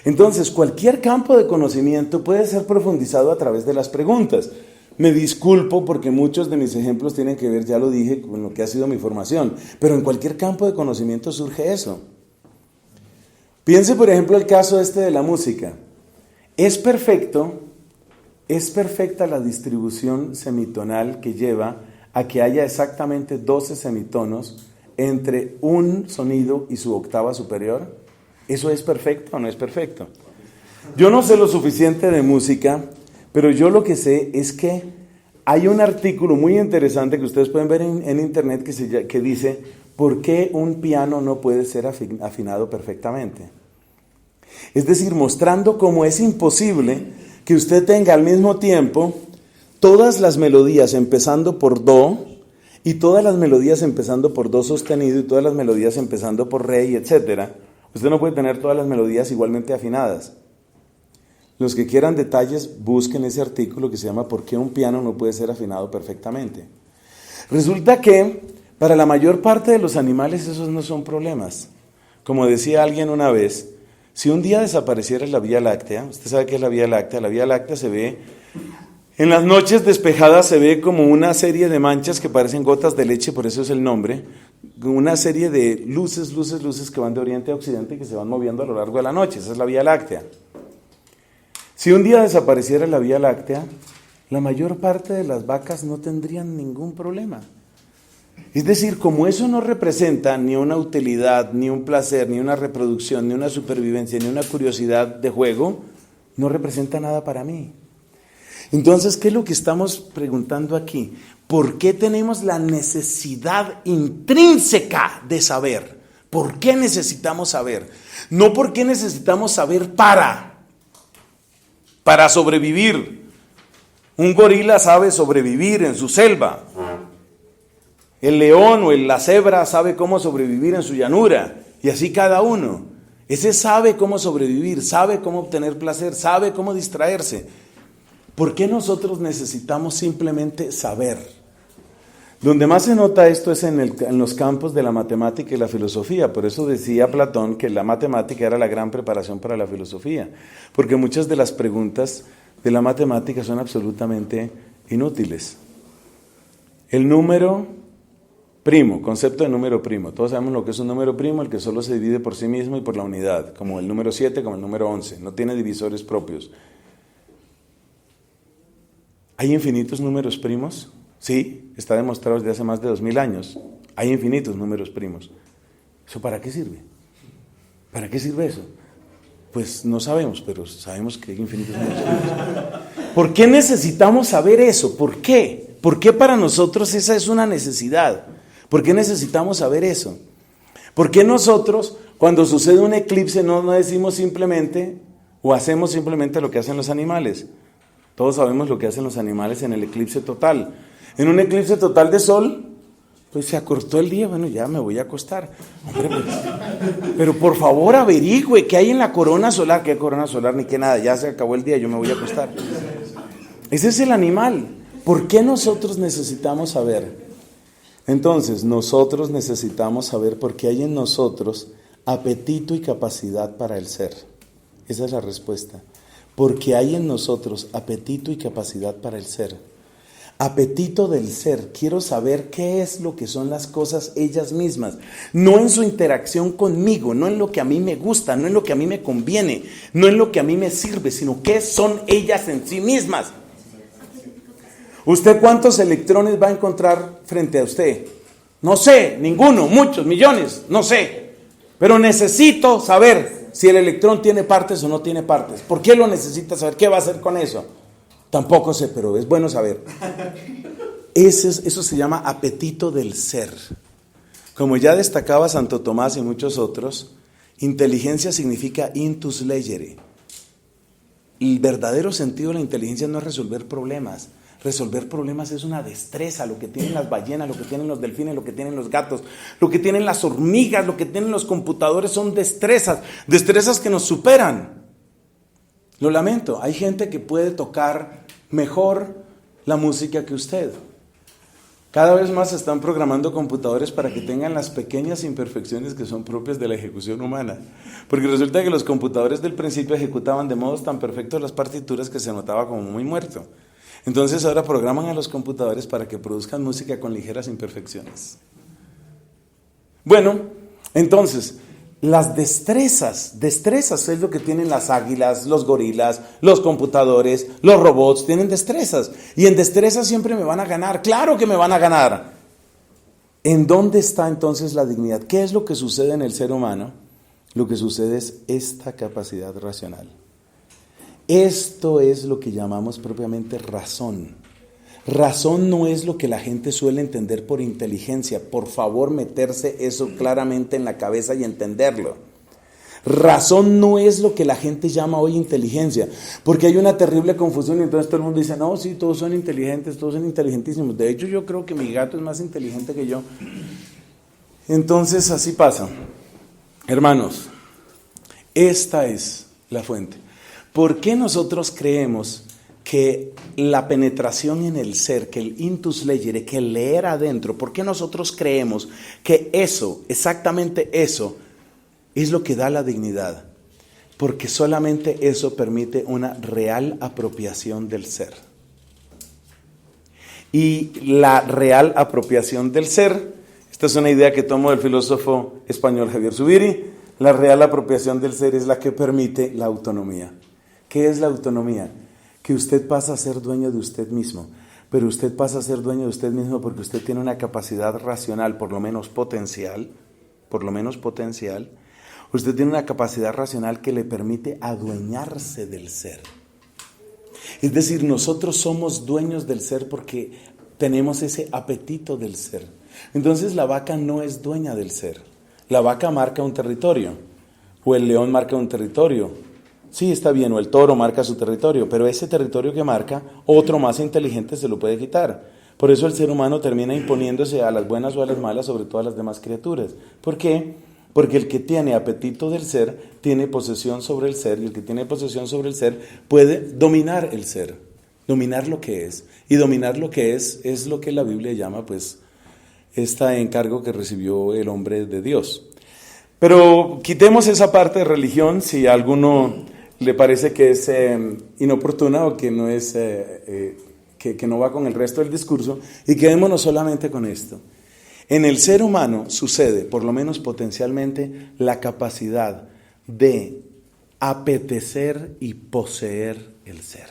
Entonces, cualquier campo de conocimiento puede ser profundizado a través de las preguntas. Me disculpo porque muchos de mis ejemplos tienen que ver, ya lo dije, con lo que ha sido mi formación. Pero en cualquier campo de conocimiento surge eso. Piense, por ejemplo, el caso de la música. Es perfecta la distribución semitonal que lleva a que haya exactamente 12 semitonos entre un sonido y su octava superior. ¿Eso es perfecto o no es perfecto? Yo no sé lo suficiente de música, pero yo lo que sé es que hay un artículo muy interesante que ustedes pueden ver en internet que dice ¿por qué un piano no puede ser afinado perfectamente? Es decir, mostrando cómo es imposible que usted tenga al mismo tiempo todas las melodías empezando por do y todas las melodías empezando por do sostenido y todas las melodías empezando por re, etc. Usted no puede tener todas las melodías igualmente afinadas. Los que quieran detalles, busquen ese artículo que se llama ¿por qué un piano no puede ser afinado perfectamente? Resulta que para la mayor parte de los animales esos no son problemas. Como decía alguien una vez, si un día desapareciera la Vía Láctea, usted sabe qué es la Vía Láctea se ve, en las noches despejadas se ve como una serie de manchas que parecen gotas de leche, por eso es el nombre, una serie de luces que van de oriente a occidente y que se van moviendo a lo largo de la noche, esa es la Vía Láctea. Si un día desapareciera la Vía Láctea, la mayor parte de las vacas no tendrían ningún problema. Es decir, como eso no representa ni una utilidad, ni un placer, ni una reproducción, ni una supervivencia, ni una curiosidad de juego, no representa nada para mí. Entonces, ¿qué es lo que estamos preguntando aquí? ¿Por qué tenemos la necesidad intrínseca de saber? ¿Por qué necesitamos saber? No porque necesitamos saber para sobrevivir. Un gorila sabe sobrevivir en su selva. El león o la cebra sabe cómo sobrevivir en su llanura. Y así cada uno. Ese sabe cómo sobrevivir, sabe cómo obtener placer, sabe cómo distraerse. ¿Por qué nosotros necesitamos simplemente saber? Donde más se nota esto es en los campos de la matemática y la filosofía. Por eso decía Platón que la matemática era la gran preparación para la filosofía. Porque muchas de las preguntas de la matemática son absolutamente inútiles. El número primo, concepto de número primo. Todos sabemos lo que es un número primo, el que solo se divide por sí mismo y por la unidad, como el número 7, como el número 11. No tiene divisores propios. ¿Hay infinitos números primos? Sí, está demostrado desde hace más de 2000 años. Hay infinitos números primos. ¿Eso para qué sirve? ¿Para qué sirve eso? Pues no sabemos, pero sabemos que hay infinitos números primos. ¿Por qué necesitamos saber eso? ¿Por qué? ¿Por qué para nosotros esa es una necesidad? ¿Por qué necesitamos saber eso? ¿Por qué nosotros, cuando sucede un eclipse, no decimos simplemente o hacemos simplemente lo que hacen los animales? Todos sabemos lo que hacen los animales en el eclipse total. En un eclipse total de sol, pues se acortó el día, bueno, ya me voy a acostar. Hombre, pues, pero por favor averigüe qué hay en la corona solar, qué corona solar ni qué nada, ya se acabó el día, yo me voy a acostar. Ese es el animal. ¿Por qué nosotros necesitamos saber? Entonces, nosotros necesitamos saber por qué hay en nosotros apetito y capacidad para el ser. Esa es la respuesta. Porque hay en nosotros apetito y capacidad para el ser. Apetito del ser. Quiero saber qué es lo que son las cosas ellas mismas. No en su interacción conmigo, no en lo que a mí me gusta, no en lo que a mí me conviene, no en lo que a mí me sirve, sino qué son ellas en sí mismas. ¿Usted cuántos electrones va a encontrar frente a usted? No sé, ninguno, muchos, millones, no sé. Pero necesito saber si el electrón tiene partes o no tiene partes. ¿Por qué lo necesita saber? ¿Qué va a hacer con eso? Tampoco sé, pero es bueno saber. Eso se llama apetito del ser. Como ya destacaba Santo Tomás y muchos otros, inteligencia significa intus legere. El verdadero sentido de la inteligencia no es resolver problemas. Resolver problemas es una destreza, lo que tienen las ballenas, lo que tienen los delfines, lo que tienen los gatos, lo que tienen las hormigas, lo que tienen los computadores son destrezas que nos superan. Lo lamento, hay gente que puede tocar mejor la música que usted. Cada vez más se están programando computadores para que tengan las pequeñas imperfecciones que son propias de la ejecución humana. Porque resulta que los computadores del principio ejecutaban de modos tan perfectos las partituras que se notaba como muy muerto. Entonces ahora programan a los computadores para que produzcan música con ligeras imperfecciones. Bueno, entonces, las destrezas es lo que tienen las águilas, los gorilas, los computadores, los robots, tienen destrezas. Y en destrezas siempre me van a ganar, claro que me van a ganar. ¿En dónde está entonces la dignidad? ¿Qué es lo que sucede en el ser humano? Lo que sucede es esta capacidad racional. Esto es lo que llamamos propiamente razón. Razón no es lo que la gente suele entender por inteligencia. Por favor, meterse eso claramente en la cabeza y entenderlo. Razón no es lo que la gente llama hoy inteligencia, porque hay una terrible confusión y entonces todo el mundo dice, no, sí, todos son inteligentes, todos son inteligentísimos. De hecho, yo creo que mi gato es más inteligente que yo. Entonces, así pasa. Hermanos, esta es la fuente. ¿Por qué nosotros creemos que la penetración en el ser, que el intus legere, que el leer adentro, por qué nosotros creemos que eso, exactamente eso, es lo que da la dignidad? Porque solamente eso permite una real apropiación del ser. Y la real apropiación del ser, esta es una idea que tomo del filósofo español Javier Zubiri, la real apropiación del ser es la que permite la autonomía. ¿Qué es la autonomía? Que usted pasa a ser dueño de usted mismo, pero usted pasa a ser dueño de usted mismo porque usted tiene una capacidad racional, por lo menos potencial, usted tiene una capacidad racional que le permite adueñarse del ser. Es decir, nosotros somos dueños del ser porque tenemos ese apetito del ser. Entonces la vaca no es dueña del ser, la vaca marca un territorio, o el león marca un territorio. Sí, está bien, o el toro marca su territorio, pero ese territorio que marca, otro más inteligente se lo puede quitar. Por eso el ser humano termina imponiéndose a las buenas o a las malas sobre todas las demás criaturas. ¿Por qué? Porque el que tiene apetito del ser, tiene posesión sobre el ser, y el que tiene posesión sobre el ser puede dominar el ser, dominar lo que es. Y dominar lo que es lo que la Biblia llama, pues, este encargo que recibió el hombre de Dios. Pero quitemos esa parte de religión si a alguno le parece que es inoportuna o que no es que no va con el resto del discurso, y quedémonos solamente con esto. En el ser humano sucede, por lo menos potencialmente, la capacidad de apetecer y poseer el ser.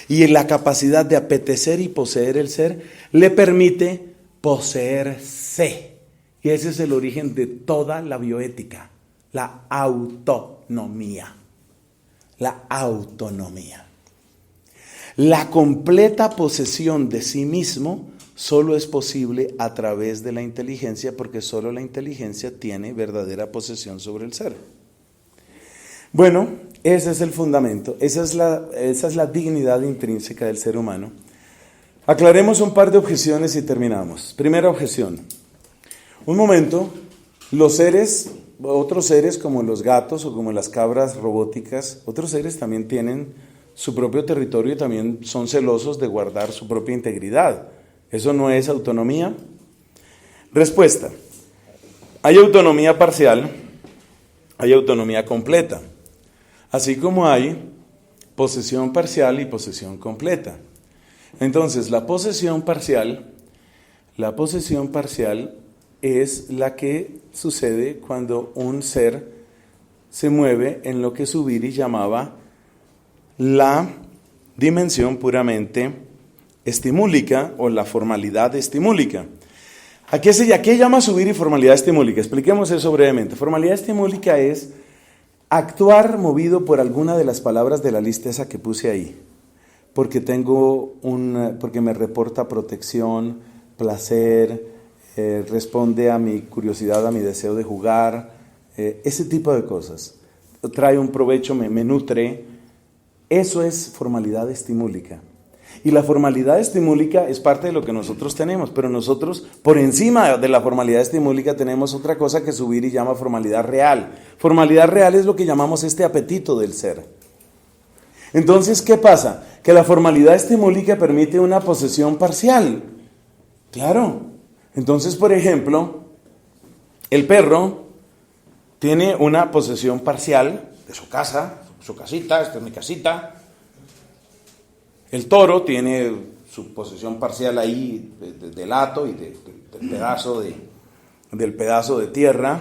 Y la capacidad de apetecer y poseer el ser le permite poseerse. Y ese es el origen de toda la bioética, la autonomía. La autonomía. La completa posesión de sí mismo solo es posible a través de la inteligencia, porque solo la inteligencia tiene verdadera posesión sobre el ser. Bueno, ese es el fundamento, esa es la dignidad intrínseca del ser humano. Aclaremos un par de objeciones y terminamos. Primera objeción. Un momento, los seres, otros seres como los gatos o como las cabras robóticas, otros seres también tienen su propio territorio y también son celosos de guardar su propia integridad. ¿Eso no es autonomía? Respuesta. Hay autonomía parcial, hay autonomía completa, así como hay posesión parcial y posesión completa. Entonces, la posesión parcial es la que sucede cuando un ser se mueve en lo que Zubiri llamaba la dimensión puramente estimúlica o la formalidad estimúlica. ¿A qué llama Zubiri formalidad estimúlica? Expliquemos eso brevemente. Formalidad estimúlica es actuar movido por alguna de las palabras de la lista esa que puse ahí, porque me reporta protección, placer, responde a mi curiosidad, a mi deseo de jugar, ese tipo de cosas. Trae un provecho, me nutre. Eso es formalidad estimúlica. Y la formalidad estimúlica es parte de lo que nosotros tenemos, pero nosotros, por encima de la formalidad estimúlica, tenemos otra cosa que Zubiri llama formalidad real. Formalidad real es lo que llamamos este apetito del ser. Entonces, ¿qué pasa? Que la formalidad estimúlica permite una posesión parcial. Claro. Entonces, por ejemplo, el perro tiene una posesión parcial de su casa, su casita, esta es mi casita. El toro tiene su posesión parcial ahí del hato y del pedazo de tierra.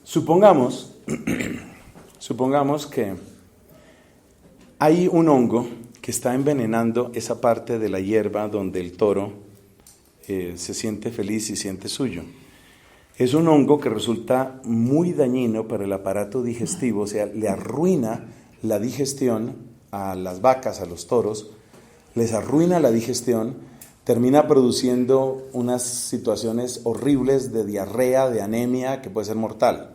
Supongamos que hay un hongo que está envenenando esa parte de la hierba donde el toro se siente feliz y siente suyo. Es un hongo que resulta muy dañino para el aparato digestivo, o sea, le arruina la digestión a las vacas, a los toros, les arruina la digestión, termina produciendo unas situaciones horribles de diarrea, de anemia, que puede ser mortal.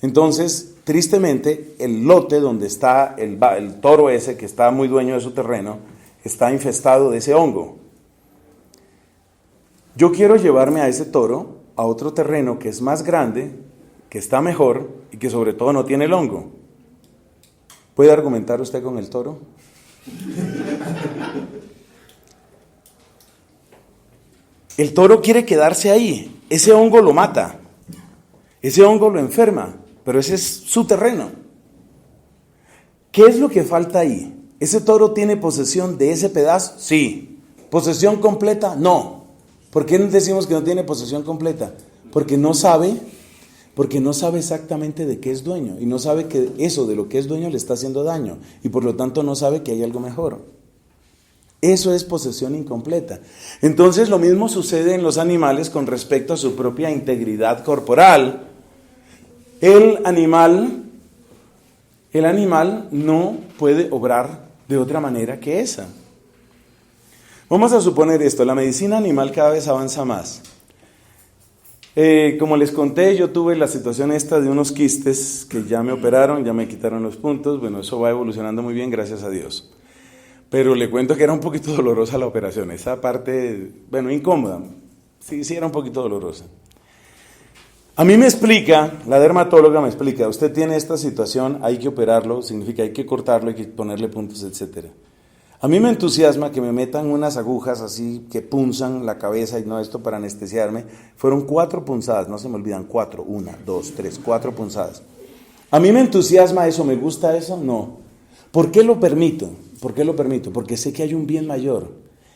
Entonces, tristemente, el lote donde está el toro ese, que está muy dueño de su terreno, está infestado de ese hongo. Yo quiero llevarme a ese toro a otro terreno que es más grande, que está mejor y que sobre todo no tiene el hongo. ¿Puede argumentar usted con el toro? El toro quiere quedarse ahí, ese hongo lo mata, ese hongo lo enferma, pero ese es su terreno. ¿Qué es lo que falta ahí? ¿Ese toro tiene posesión de ese pedazo? Sí. ¿Posesión completa? No. ¿Por qué decimos que no tiene posesión completa? Porque no sabe exactamente de qué es dueño y no sabe que eso de lo que es dueño le está haciendo daño y por lo tanto no sabe que hay algo mejor. Eso es posesión incompleta. Entonces lo mismo sucede en los animales con respecto a su propia integridad corporal. El animal no puede obrar de otra manera que esa. Vamos a suponer esto, la medicina animal cada vez avanza más. Como les conté, yo tuve la situación esta de unos quistes que ya me operaron, ya me quitaron los puntos, bueno, eso va evolucionando muy bien, gracias a Dios. Pero le cuento que era un poquito dolorosa la operación, esa parte, bueno, incómoda, sí era un poquito dolorosa. A mí me explica, la dermatóloga me explica, usted tiene esta situación, hay que operarlo, significa hay que cortarlo, hay que ponerle puntos, etcétera. A mí me entusiasma que me metan unas agujas así que punzan la cabeza y no esto para anestesiarme. Fueron 4 punzadas, no se me olvidan, 4, 1, 2, 3, 4 punzadas. ¿A mí me entusiasma eso? ¿Me gusta eso? No. ¿Por qué lo permito? Porque sé que hay un bien mayor.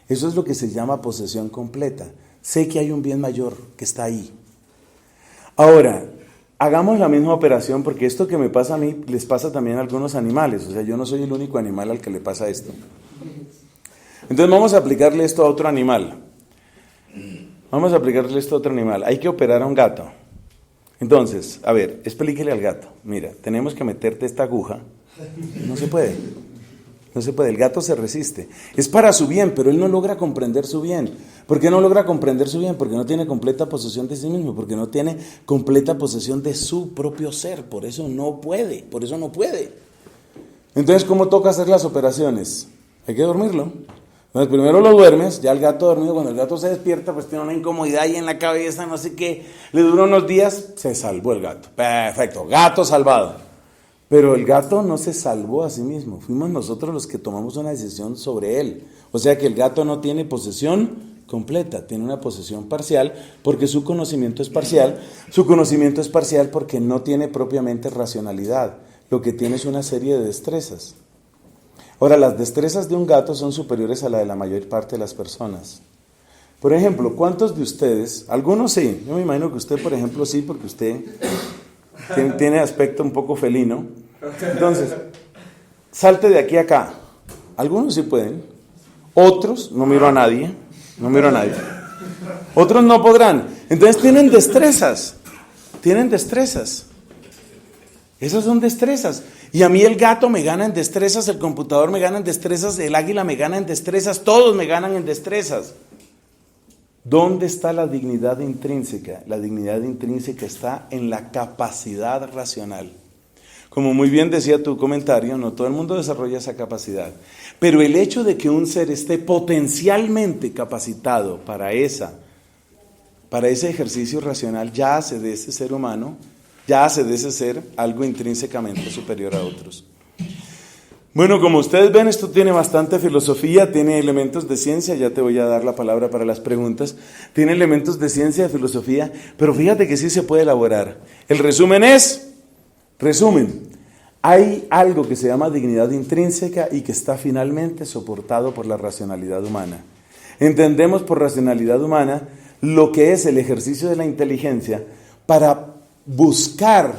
Eso es lo que se llama posesión completa. Sé que hay un bien mayor que está ahí. Ahora, hagamos la misma operación porque esto que me pasa a mí les pasa también a algunos animales. O sea, yo no soy el único animal al que le pasa esto. Entonces vamos a aplicarle esto a otro animal. Hay que operar a un gato. Entonces, a ver, explíquele al gato. Mira, tenemos que meterte esta aguja. No se puede. El gato se resiste. Es para su bien, pero él no logra comprender su bien. ¿Por qué no logra comprender su bien? Porque no tiene completa posesión de sí mismo, porque no tiene completa posesión de su propio ser. Por eso no puede. Entonces, ¿cómo toca hacer las operaciones? Hay que dormirlo. Entonces, primero lo duermes, ya el gato dormido, cuando el gato se despierta, pues tiene una incomodidad ahí en la cabeza, no sé qué, le duró unos días, se salvó el gato. Perfecto, gato salvado. Pero el gato no se salvó a sí mismo, fuimos nosotros los que tomamos una decisión sobre él. O sea que el gato no tiene posesión completa, tiene una posesión parcial, porque su conocimiento es parcial. Su conocimiento es parcial porque no tiene propiamente racionalidad, lo que tiene es una serie de destrezas. Ahora, las destrezas de un gato son superiores a la de la mayor parte de las personas. Por ejemplo, ¿cuántos de ustedes, algunos sí, yo me imagino que usted, por ejemplo, sí, porque usted tiene aspecto un poco felino. Entonces, salte de aquí a acá. Algunos sí pueden, otros, no miro a nadie, otros no podrán. Entonces tienen destrezas. Esas son destrezas. Y a mí el gato me gana en destrezas, el computador me gana en destrezas, el águila me gana en destrezas, todos me ganan en destrezas. ¿Dónde está la dignidad intrínseca? La dignidad intrínseca está en la capacidad racional. Como muy bien decía tu comentario, no todo el mundo desarrolla esa capacidad. Pero el hecho de que un ser esté potencialmente capacitado para ese ejercicio racional ya hace de ese ser humano ya hace de ese ser algo intrínsecamente superior a otros. Bueno, como ustedes ven, esto tiene bastante filosofía, tiene elementos de ciencia, ya te voy a dar la palabra para las preguntas, tiene elementos de ciencia, de filosofía, pero fíjate que sí se puede elaborar. El resumen hay algo que se llama dignidad intrínseca y que está finalmente soportado por la racionalidad humana. Entendemos por racionalidad humana lo que es el ejercicio de la inteligencia para buscar,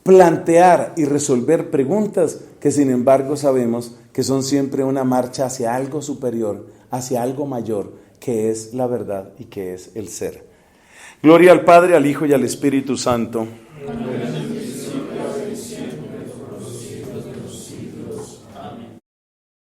plantear y resolver preguntas que sin embargo sabemos que son siempre una marcha hacia algo superior, hacia algo mayor, que es la verdad y que es el ser. Gloria al Padre, al Hijo y al Espíritu Santo.